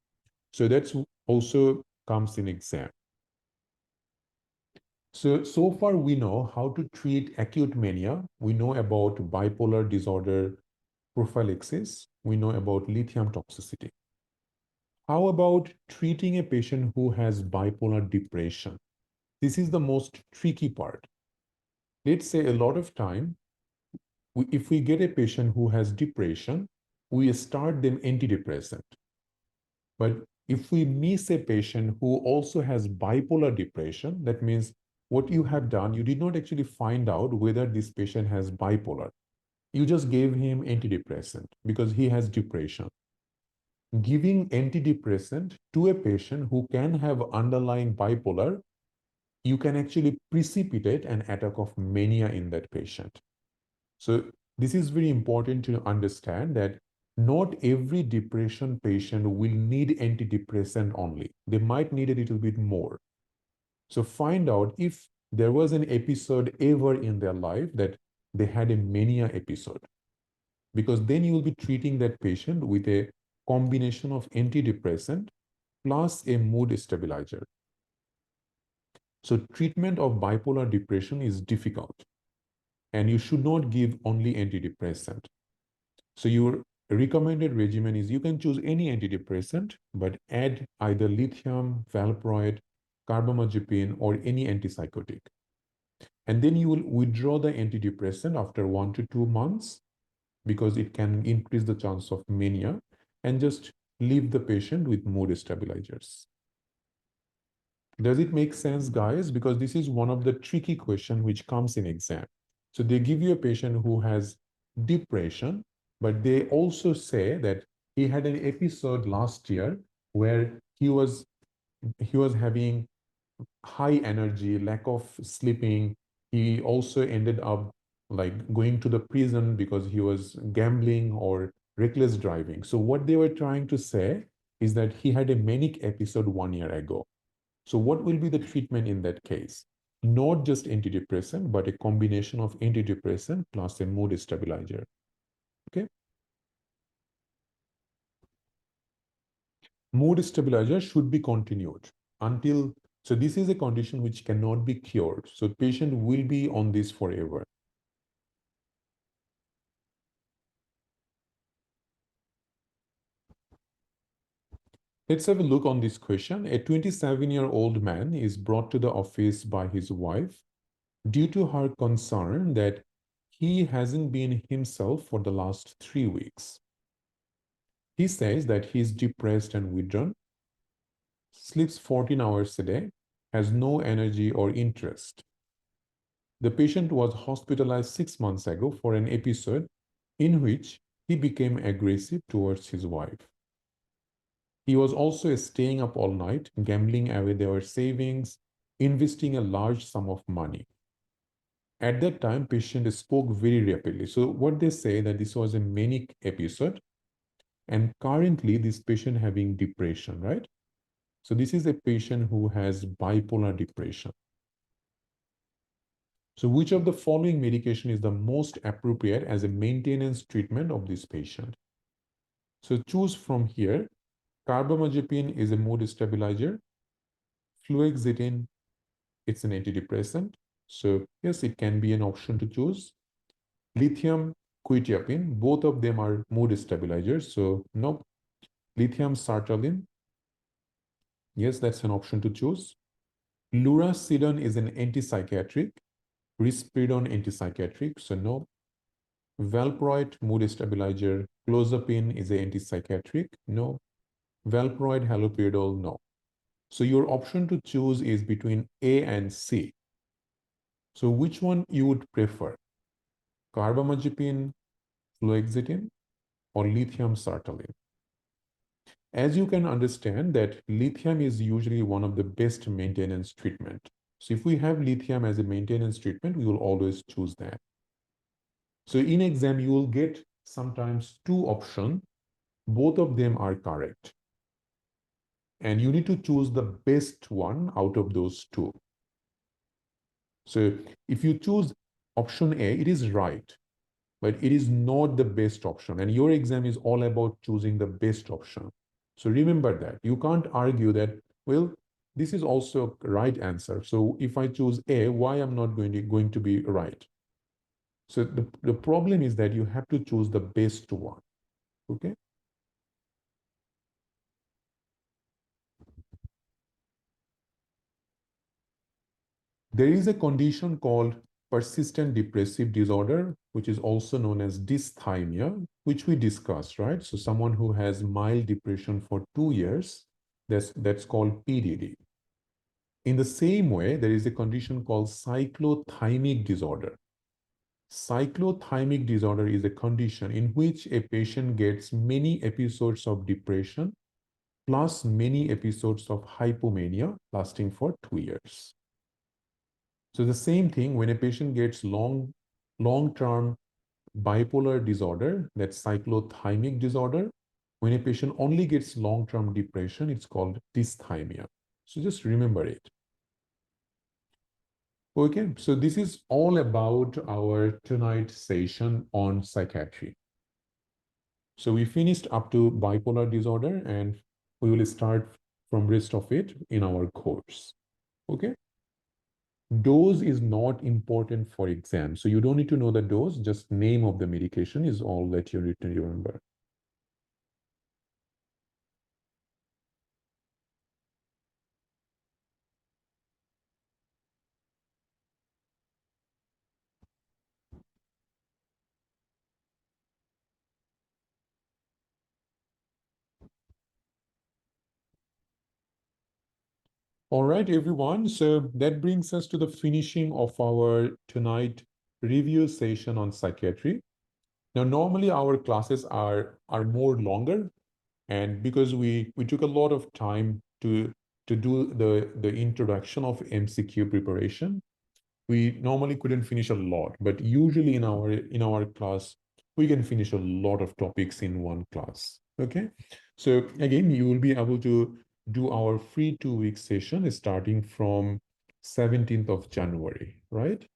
so that's also comes in exam. So far we know how to treat acute mania. We know about bipolar disorder prophylaxis. We know about lithium toxicity. How about treating a patient who has bipolar depression? This is the most tricky part. Let's say a lot of time, if we get a patient who has depression, we start them antidepressant. But if we miss a patient who also has bipolar depression, that means what you have done, you did not actually find out whether this patient has bipolar. You just gave him antidepressant because he has depression. Giving antidepressant to a patient who can have underlying bipolar, you can actually precipitate an attack of mania in that patient. So this is very important to understand that not every depression patient will need antidepressant only. They might need a little bit more. So find out if there was an episode ever in their life that they had a mania episode, because then you will be treating that patient with a combination of antidepressant plus a mood stabilizer. So treatment of bipolar depression is difficult, and you should not give only antidepressant. So your recommended regimen is you can choose any antidepressant, but add either lithium, valproate, carbamazepine, or any antipsychotic. And then you will withdraw the antidepressant after 1 to 2 months because it can increase the chance of mania, and just leave the patient with mood stabilizers. Does it make sense, guys? Because this is one of the tricky questions which comes in exam. So they give you a patient who has depression, but they also say that he had an episode last year where he was having high energy, lack of sleeping. He also ended up like going to the prison because he was gambling or reckless driving. So what they were trying to say is that he had a manic episode 1 year ago. So what will be the treatment in that case? Not just antidepressant, but a combination of antidepressant plus a mood stabilizer. Okay. Mood stabilizer should be continued until, so this is a condition which cannot be cured. So patient will be on this forever. Let's have a look on this question. A 27-year-old man is brought to the office by his wife due to her concern that he hasn't been himself for the last 3 weeks. He says that he's depressed and withdrawn, sleeps 14 hours a day, has no energy or interest. The patient was hospitalized 6 months ago for an episode in which he became aggressive towards his wife. He was also staying up all night, gambling away their savings, investing a large sum of money. At that time, patient spoke very rapidly. So what they say that this was a manic episode, and currently this patient having depression, right? So this is a patient who has bipolar depression. So which of the following medication is the most appropriate as a maintenance treatment of this patient? So choose from here. Carbamazepine is a mood stabilizer. Fluoxetine, it's an antidepressant. So yes, it can be an option to choose. Lithium, quetiapine, both of them are mood stabilizers. So no. Lithium sertraline, yes, that's an option to choose. Lurasidone is an antipsychiatric. Risperidone antipsychiatric, so no. Valproate mood stabilizer. Clozapine is an antipsychiatric, no. Valproate haloperidol, no. So your option to choose is between A and C. So which one you would prefer? Carbamazepine, fluoxetine, or lithium sertraline? As you can understand that lithium is usually one of the best maintenance treatment. So if we have lithium as a maintenance treatment, we will always choose that. So in exam, you will get sometimes two options. Both of them are correct. And you need to choose the best one out of those two. So if you choose option A, it is right, but it is not the best option. And your exam is all about choosing the best option. So remember that. You can't argue that, well, this is also a right answer. So if I choose A, why I'm not going to be right? So the problem is that you have to choose the best one. Okay. There is a condition called persistent depressive disorder, which is also known as dysthymia, which we discussed, right? So someone who has mild depression for 2 years, that's called PDD. In the same way, there is a condition called cyclothymic disorder. Cyclothymic disorder is a condition in which a patient gets many episodes of depression plus many episodes of hypomania lasting for 2 years. So the same thing when a patient gets long-term bipolar disorder, that's cyclothymic disorder. When a patient only gets long-term depression, it's called dysthymia. So just remember it. Okay, so this is all about our tonight session on psychiatry. So we finished up to bipolar disorder and we will start from rest of it in our course. Okay. Dose is not important for exam. So you don't need to know the dose, just name of the medication is all that you need to remember. All right, everyone. So that brings us to the finishing of our tonight review session on psychiatry. Now, normally our classes are more longer, and because we took a lot of time to do the introduction of MCQ preparation. we normally couldn't finish a lot, but usually in our class, we can finish a lot of topics in one class. Okay. So again, you will be able to do our free 2 week session starting from 17th of January, right?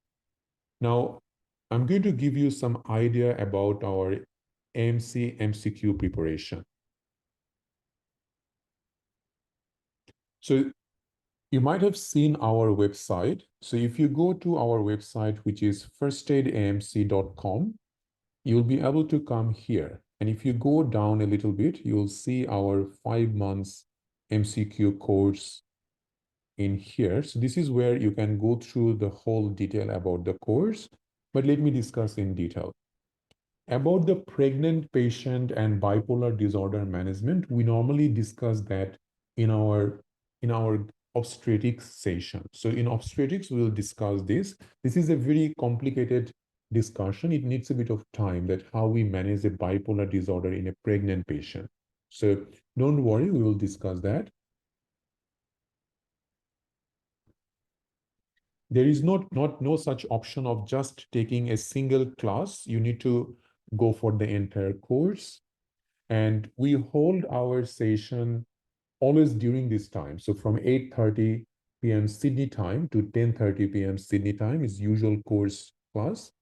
Now, I'm going to give you some idea about our AMC MCQ preparation. So you might have seen our website. So if you go to our website, which is firstaidamc.com, you'll be able to come here. And if you go down a little bit, you'll see our 5 months MCQ course in here. So this is where you can go through the whole detail about the course, but let me discuss in detail. About the pregnant patient and bipolar disorder management, we normally discuss that in our obstetrics session. So in obstetrics, we'll discuss this. This is a very complicated discussion. It needs a bit of time that how we manage a bipolar disorder in a pregnant patient. So don't worry, we will discuss that. There is no such option of just taking a single class. You need to go for the entire course. And we hold our session always during this time. So from 8:30 p.m. Sydney time to 10:30 p.m. Sydney time is usual course class.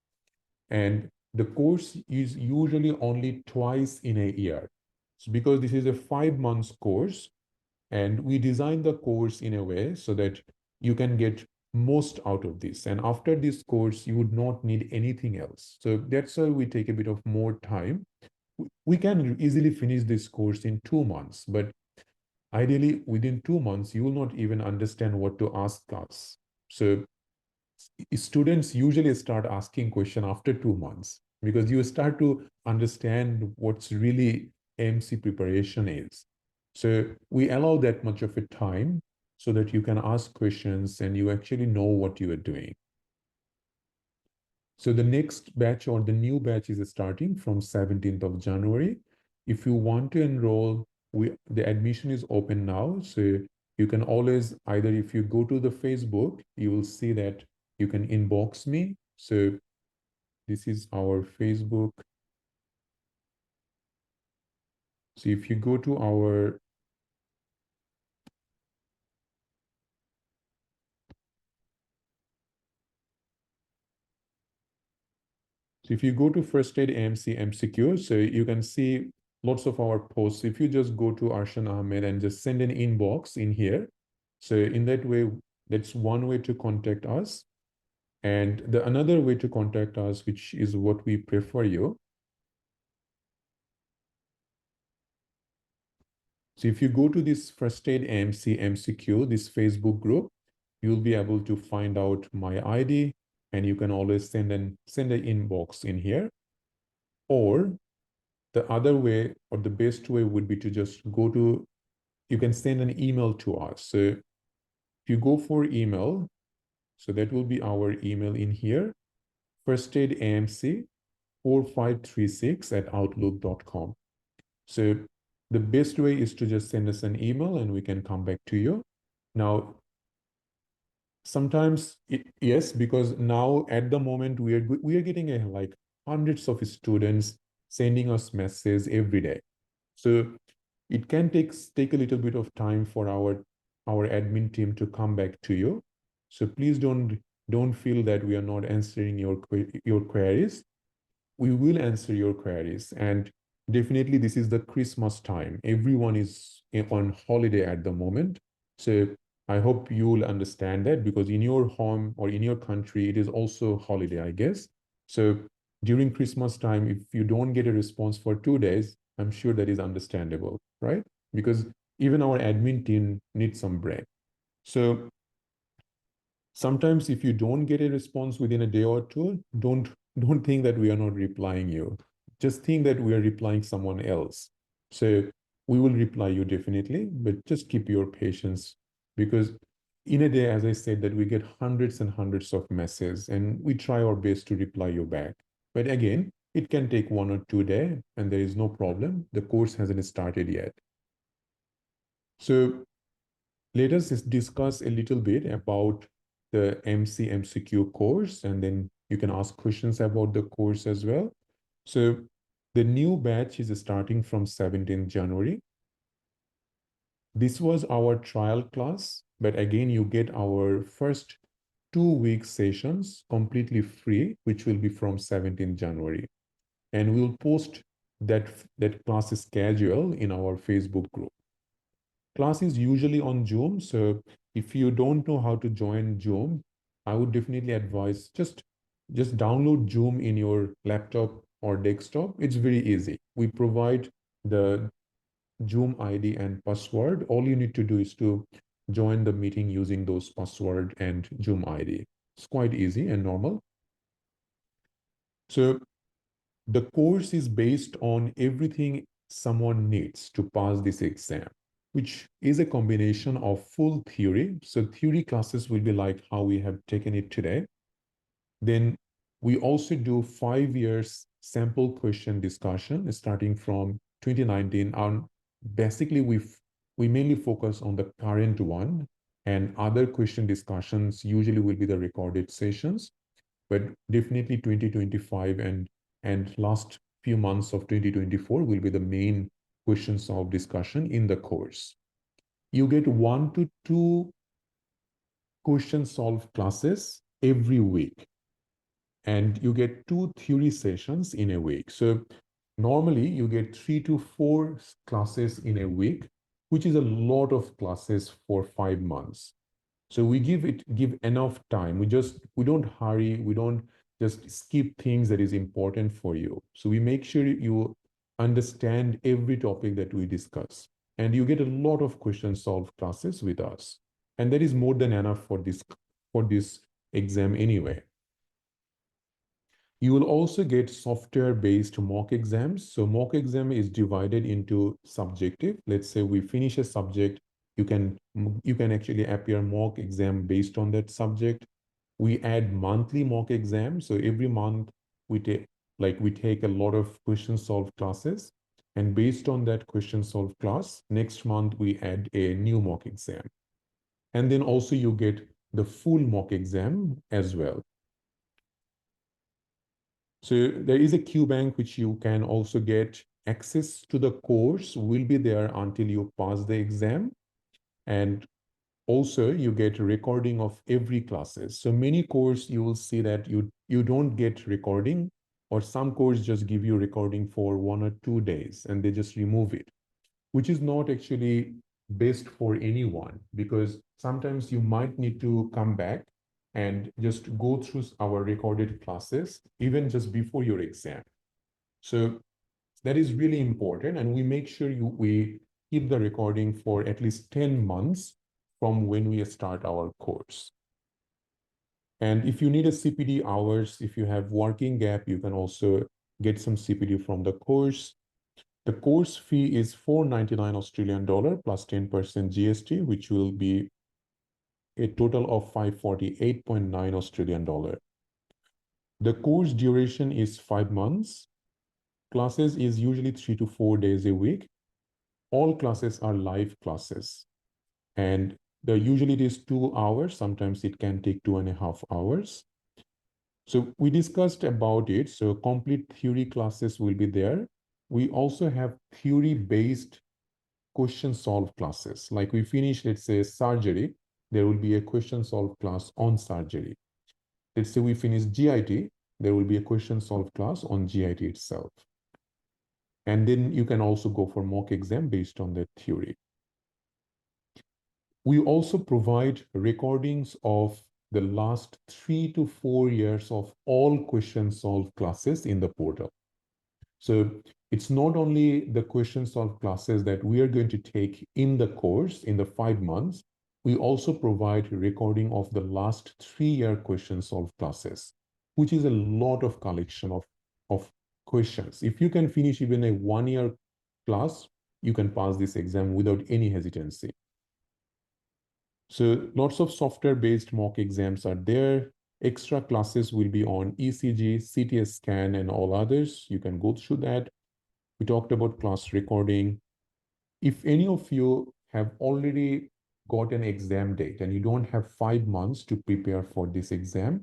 And the course is usually only twice in a year. So because this is a 5 months course, and we design the course in a way so that you can get most out of this. And after this course, you would not need anything else. So that's why we take a bit of more time. We can easily finish this course in 2 months, but ideally within 2 months, you will not even understand what to ask us. So students usually start asking question after 2 months because you start to understand what's really AMC preparation is. So we allow that much of a time so that you can ask questions and you actually know what you are doing. So the next batch or the new batch is starting from 17th of January. If you want to enroll, the admission is open now. So you can always either if you go to the Facebook, you will see that you can inbox me. So this is our Facebook. So if you go to our So if you go to First Aid AMC MCQ, so you can see lots of our posts. If you just go to Arshan Ahmed and just send an inbox in here, so in that way, that's one way to contact us. And the another way to contact us, which is what we prefer you. So if you go to this First Aid AMC MCQ, this Facebook group, you'll be able to find out my ID, and you can always send an inbox in here. Or the other way or the best way would be to just you can send an email to us. So if you go for email, so that will be our email in here, firstaidamc4536@outlook.com. So the best way is to just send us an email and we can come back to you. Now, sometimes, yes, because now at the moment we are getting like hundreds of students sending us messages every day. So it can take a little bit of time for our admin team to come back to you. So please don't feel that we are not answering your queries. We will answer your queries, and definitely this is the Christmas time. Everyone is on holiday at the moment. So I hope you will understand that because in your home or in your country, it is also holiday, I guess. So during Christmas time, if you don't get a response for 2 days, I'm sure that is understandable, right? Because even our admin team needs some break. So sometimes if you don't get a response within a day or two, don't think that we are not replying you. Just think that we are replying someone else. So we will reply you definitely, but just keep your patience because in a day, as I said, that we get hundreds and hundreds of messages and we try our best to reply you back. But again, it can take 1 or 2 days and there is no problem. The course hasn't started yet. So let us discuss a little bit about the MC MCQ course, and then you can ask questions about the course as well. So the new batch is starting from 17th January. This was our trial class, but again, you get our first 2 week sessions completely free, which will be from 17th January. And we'll post that class schedule in our Facebook group. Class is usually on Zoom, so if you don't know how to join Zoom, I would definitely advise just download Zoom in your laptop or desktop. It's very easy. We provide the Zoom ID and password. All you need to do is to join the meeting using those password and Zoom ID. It's quite easy and normal. So the course is based on everything someone needs to pass this exam, which is a combination of full theory. So theory classes will be like how we have taken it today. Then we also do 5 years sample question discussion starting from 2019. Basically, we mainly focus on the current one, and other question discussions usually will be the recorded sessions, but definitely 2025 and last few months of 2024 will be the main questions of discussion in the course. You get 1 to 2 question solved classes every week, and you get 2 theory sessions in a week. So normally you get 3 to 4 classes in a week, which is a lot of classes for 5 months. So we give enough time. We don't hurry. We don't just skip things that is important for you. So we make sure you understand every topic that we discuss. And you get a lot of question solved classes with us. And that is more than enough for this exam anyway. You will also get software-based mock exams. So mock exam is divided into subjective. Let's say we finish a subject, you can actually appear mock exam based on that subject. We add monthly mock exam. So every month we take a lot of question solved classes. And based on that question solved class, next month we add a new mock exam. And then also you get the full mock exam as well. So there is a Q bank which you can also get access to. The course will be there until you pass the exam. And also you get recording of every classes. So many course you will see that you don't get recording, or some course just give you recording for 1 or 2 days and they just remove it, which is not actually best for anyone, because sometimes you might need to come back and just go through our recorded classes even just before your exam. So that is really important, and we make sure we keep the recording for at least 10 months from when we start our course. And if you need a CPD hours, if you have working gap, you can also get some CPD from the course. The course fee is $499 Australian dollar plus 10% GST, which will be a total of 548.9 Australian dollar. The course duration is 5 months. Classes is usually 3 to 4 days a week. All classes are live classes. And usually it is 2 hours. Sometimes it can take 2.5 hours. So we discussed about it. So complete theory classes will be there. We also have theory-based question solve classes. Like we finish, let's say, surgery, there will be a question solve class on surgery. Let's say we finish GIT, there will be a question solve class on GIT itself. And then you can also go for mock exam based on that theory. We also provide recordings of the last 3 to 4 years of all question solve classes in the portal. So it's not only the question solve classes that we are going to take in the course in the 5 months, we also provide recording of the last 3-year question solve classes, which is a lot of collection of questions. If you can finish even a 1-year class, you can pass this exam without any hesitancy. So lots of software-based mock exams are there. Extra classes will be on ECG, CT scan, and all others. You can go through that. We talked about class recording. If any of you have already got an exam date and you don't have 5 months to prepare for this exam,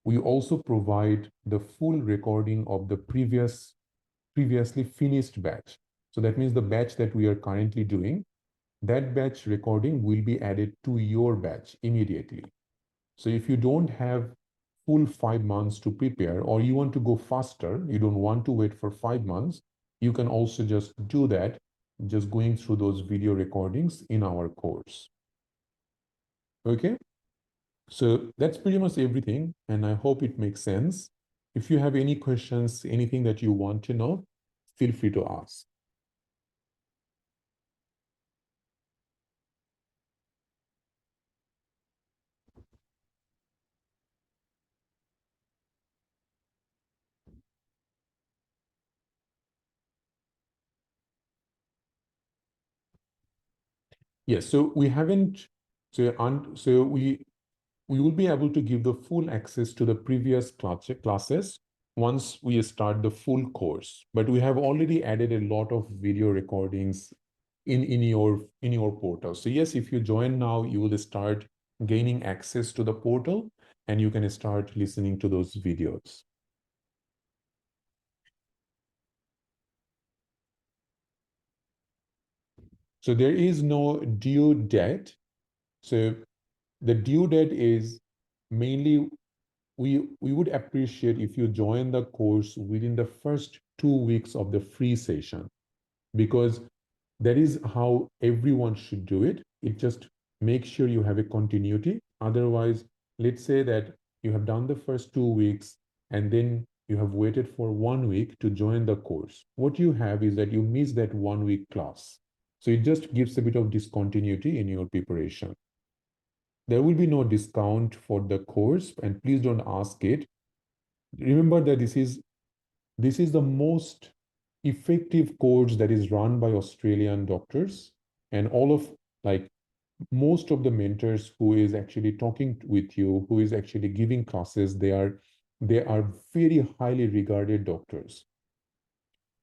we also provide the full recording of the previously finished batch. So that means the batch that we are currently doing, that batch recording will be added to your batch immediately. So if you don't have full 5 months to prepare, or you want to go faster, you don't want to wait for 5 months, you can also just do that, just going through those video recordings in our course. Okay, so that's pretty much everything, and I hope it makes sense. If you have any questions, anything that you want to know, feel free to ask. Yes, so we haven't, so we will be able to give the full access to the previous classes once we start the full course. But we have already added a lot of video recordings in your portal. So yes, if you join now, you will start gaining access to the portal and you can start listening to those videos. So there is no due date. So the due date is mainly we would appreciate if you join the course within the first 2 weeks of the free session, because that is how everyone should do it. It just makes sure you have a continuity. Otherwise, let's say that you have done the first 2 weeks and then you have waited for 1 week to join the course. What you have is that you miss that 1 week class. So it just gives a bit of discontinuity in your preparation. There will be no discount for the course, and please don't ask it. Remember that this is the most effective course that is run by Australian doctors, and all of, like, most of the mentors who is actually talking with you, who is actually giving classes, they are very highly regarded doctors.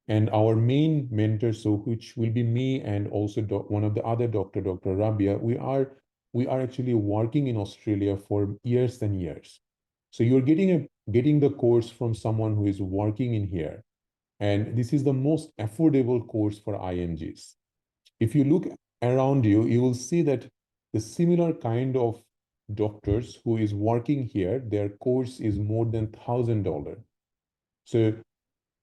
And our main mentor, so which will be me and also one of the other doctor, Dr. Rabia, we are actually working in Australia for years and years. So you're getting the course from someone who is working in here. And this is the most affordable course for IMGs. If you look around you, you will see that the similar kind of doctors who is working here, their course is more than $1,000. So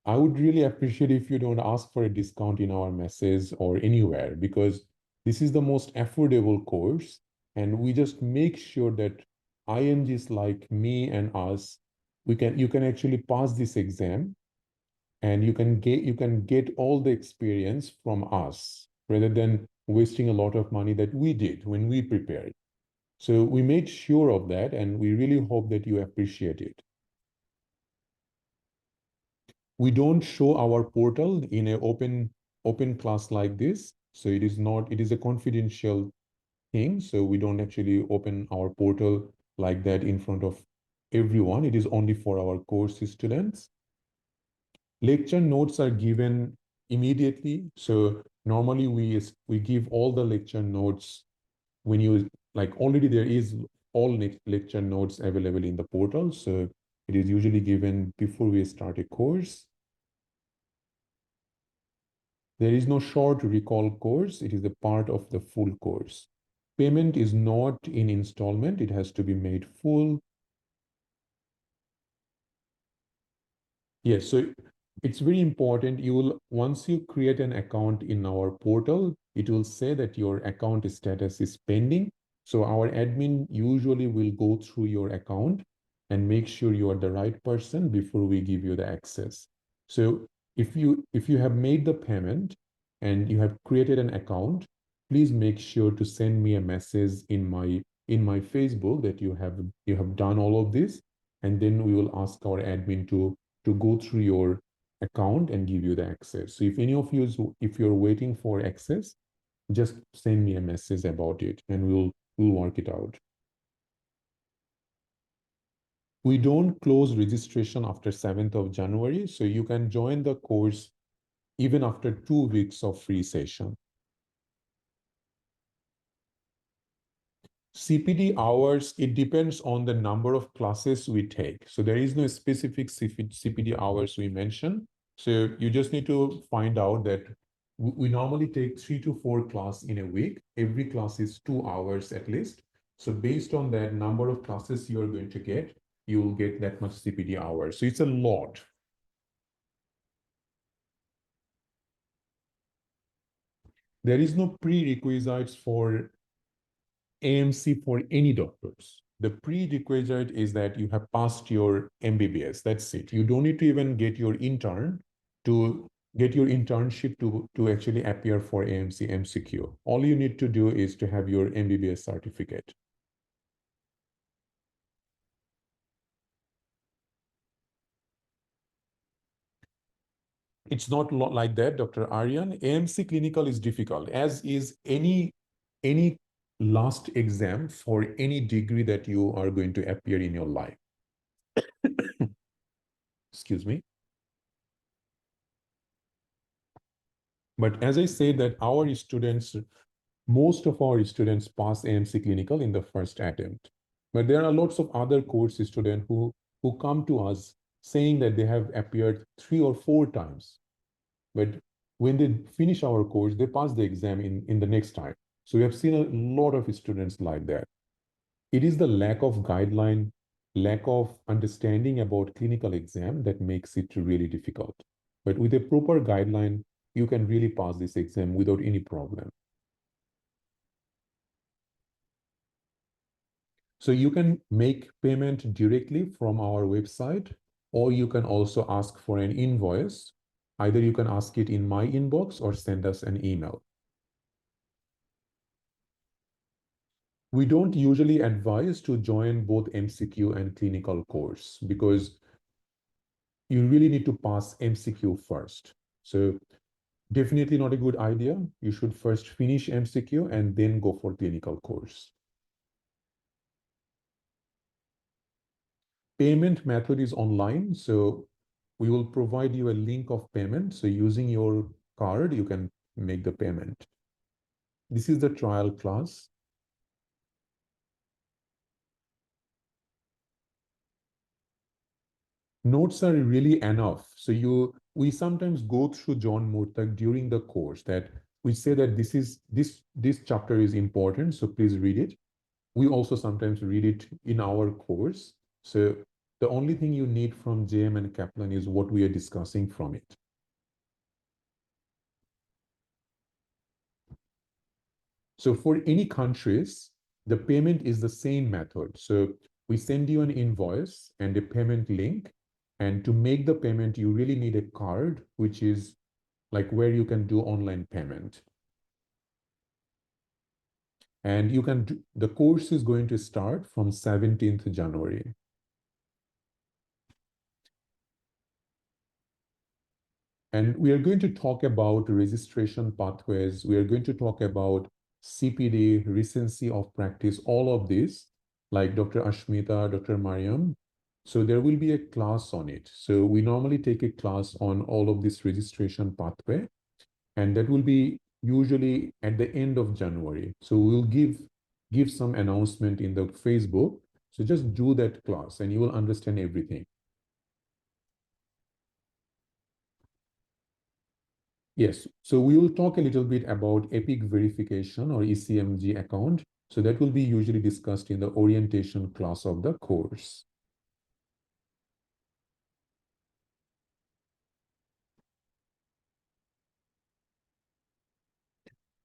I would really appreciate if you don't ask for a discount in our message or anywhere, because this is the most affordable course. And we just make sure that IMGs like me and us, you can actually pass this exam and you can get all the experience from us rather than wasting a lot of money that we did when we prepared. So we made sure of that, and we really hope that you appreciate it. We don't show our portal in an open class like this. So it is a confidential thing. So we don't actually open our portal like that in front of everyone. It is only for our course students. Lecture notes are given immediately. So normally we give all the lecture notes when you, like, already there is all lecture notes available in the portal. So it is usually given before we start a course. There is no short recall course. It is a part of the full course. Payment is not in installment. It has to be made full. Yes, so it's very important. Once you create an account in our portal, it will say that your account status is pending. So our admin usually will go through your account and make sure you are the right person before we give you the access. So if you have made the payment and you have created an account, please make sure to send me a message in my Facebook that you have done all of this, and then we will ask our admin to go through your account and give you the access. So if any of you, if you're waiting for access, just send me a message about it and we'll work it out. We don't close registration after 7th of January, so you can join the course even after 2 weeks of free session. CPD hours, it depends on the number of classes we take. So there is no specific CPD hours we mention. So you just need to find out that we normally take 3 to 4 class in a week. Every class is 2 hours at least. So based on that number of classes you're going to get, you will get that much CPD hours. So it's a lot. There is no prerequisites for AMC for any doctors. The prerequisite is that you have passed your MBBS. That's it. You don't need to even get your intern to get your internship to actually appear for AMC MCQ. All you need to do is to have your MBBS certificate. It's not like that, Dr. Aryan. AMC clinical is difficult, as is any last exam for any degree that you are going to appear in your life. Excuse me. But as I said that our students, most of our students pass AMC clinical in the first attempt. But there are lots of other course students who come to us saying that they have appeared 3 or 4 times. But when they finish our course, they pass the exam in the next time. So we have seen a lot of students like that. It is the lack of guideline, lack of understanding about clinical exam that makes it really difficult. But with a proper guideline, you can really pass this exam without any problem. So you can make payment directly from our website, or you can also ask for an invoice. Either you can ask it in my inbox or send us an email. We don't usually advise to join both MCQ and clinical course because you really need to pass MCQ first. So definitely not a good idea. You should first finish MCQ and then go for clinical course. Payment method is online, so we will provide you a link of payment. So using your card, you can make the payment. This is the trial class. Notes are really enough. So we sometimes go through John Murtagh during the course that we say that this chapter is important, so please read it. We also sometimes read it in our course. So the only thing you need from JM and Kaplan is what we are discussing from it. So for any countries, the payment is the same method. So we send you an invoice and a payment link. And to make the payment, you really need a card, which is like where you can do online payment. And the course is going to start from 17th January. And we are going to talk about registration pathways. We are going to talk about CPD, recency of practice, all of this, like Dr. Ashmita, Dr. Mariam. So there will be a class on it. So we normally take a class on all of this registration pathway, and that will be usually at the end of January. So we'll give some announcement in the Facebook. So just do that class and you will understand everything. Yes, so we will talk a little bit about EPIC verification or ECMG account. So that will be usually discussed in the orientation class of the course.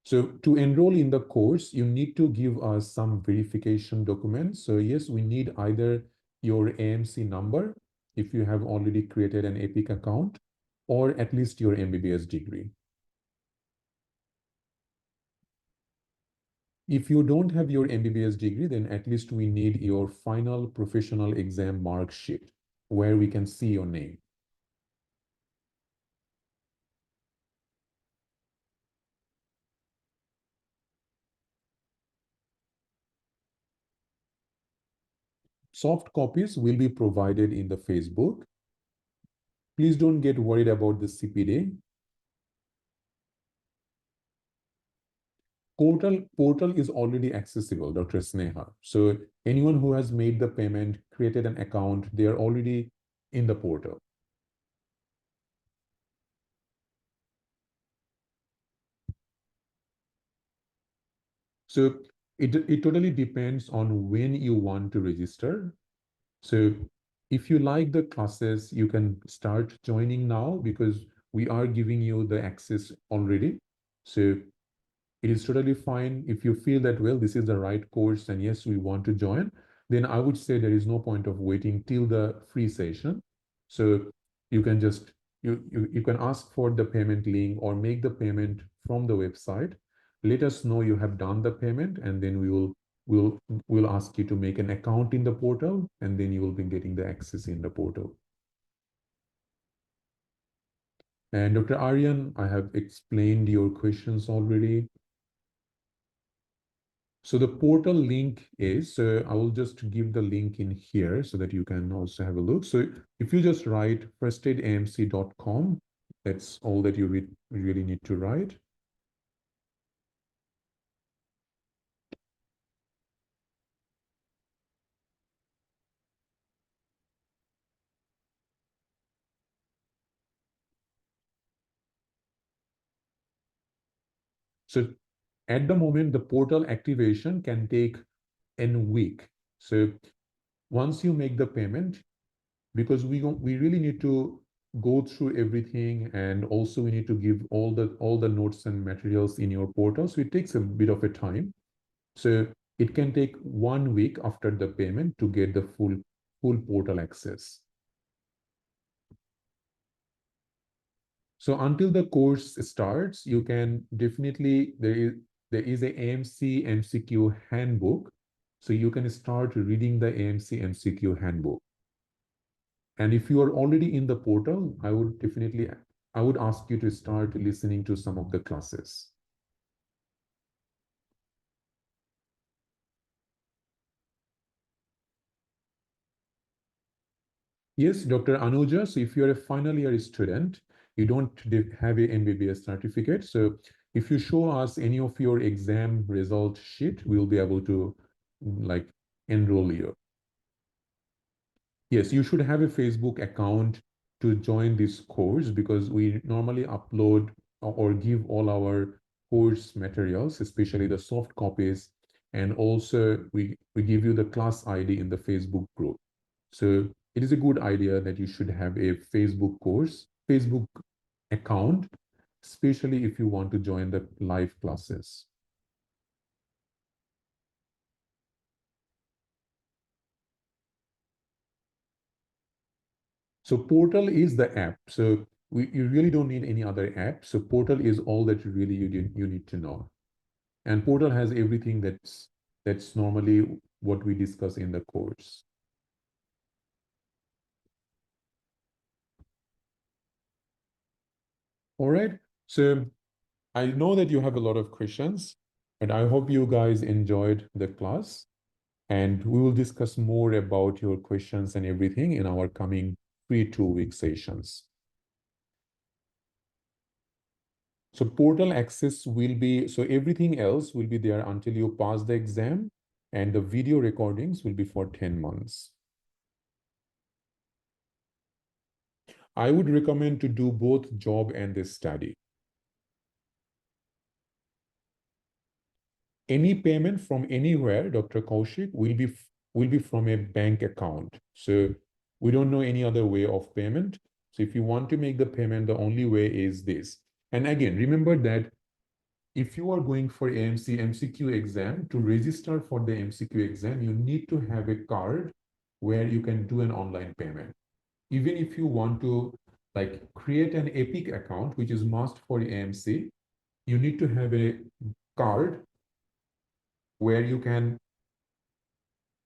So to enroll in the course, you need to give us some verification documents. So yes, we need either your AMC number, if you have already created an EPIC account, or at least your MBBS degree. If you don't have your MBBS degree, then at least we need your final professional exam mark sheet where we can see your name. Soft copies will be provided in the Facebook. Please don't get worried about the CPD. portal is already accessible, Dr. Sneha. So anyone who has made the payment, created an account, they are already in the portal. So it totally depends on when you want to register. So if you like the classes, you can start joining now because we are giving you the access already. So it is totally fine if you feel that, well, this is the right course and yes, we want to join, then I would say there is no point of waiting till the free session. So you can just, you can ask for the payment link or make the payment from the website. Let us know you have done the payment and then we'll, we'll ask you to make an account in the portal and then you will be getting the access in the portal. And Dr. Aryan, I have explained your questions already. So the portal link is, I will just give the link in here so that you can also have a look. So if you just write firstaidamc.com, that's all that you really need to write. So at the moment, the portal activation can take a week. So once you make the payment, because we really need to go through everything and also we need to give all the notes and materials in your portal. So it takes a bit of a time. So it can take 1 week after the payment to get the full portal access. So until the course starts, you can definitely, there is a AMC MCQ handbook. So you can start reading the AMC MCQ handbook. And if you are already in the portal, I would ask you to start listening to some of the classes. Yes, Dr. Anuja. So if you're a final year student, you don't have a MBBS certificate. So if you show us any of your exam result sheet, we'll be able to like enroll you. Yes, you should have a Facebook account to join this course because we normally upload or give all our course materials, especially the soft copies, and also we give you the class ID in the Facebook group. So it is a good idea that you should have a Facebook account, especially if you want to join the live classes. So Portal is the app. So you really don't need any other app. So Portal is all that you need to know. And Portal has everything that's normally what we discuss in the course. All right. So I know that you have a lot of questions, and I hope you guys enjoyed the class. And we will discuss more about your questions and everything in our coming free 2-week sessions. So portal access will be, so everything else will be there until you pass the exam, and the video recordings will be for 10 months. I would recommend to do both job and the study. Any payment from anywhere, Dr. Kaushik, will be from a bank account. So we don't know any other way of payment. So if you want to make the payment, the only way is this. And again, remember that if you are going for AMC MCQ exam, to register for the MCQ exam, you need to have a card where you can do an online payment. Even if you want to like create an Epic account, which is must for AMC, you need to have a card where you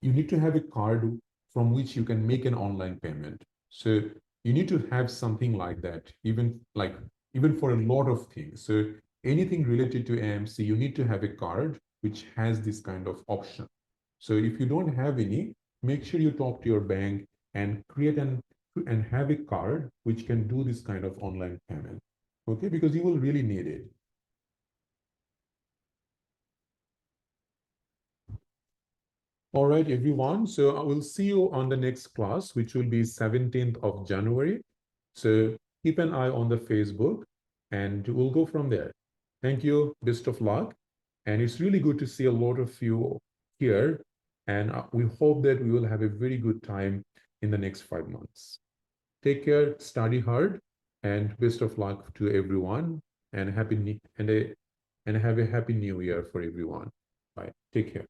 need to have a card from which you can make an online payment. So you need to have something like that, even for a lot of things. So anything related to AMC, you need to have a card which has this kind of option. So if you don't have any, make sure you talk to your bank and create and have a card which can do this kind of online payment. Okay, because you will really need it. All right, everyone. So I will see you on the next class, which will be 17th of January. So keep an eye on the Facebook and we'll go from there. Thank you. Best of luck. And it's really good to see a lot of you here. And we hope that we will have a very good time in the next 5 months. Take care, study hard, and best of luck to everyone. And have a happy new year for everyone. Bye. Take care.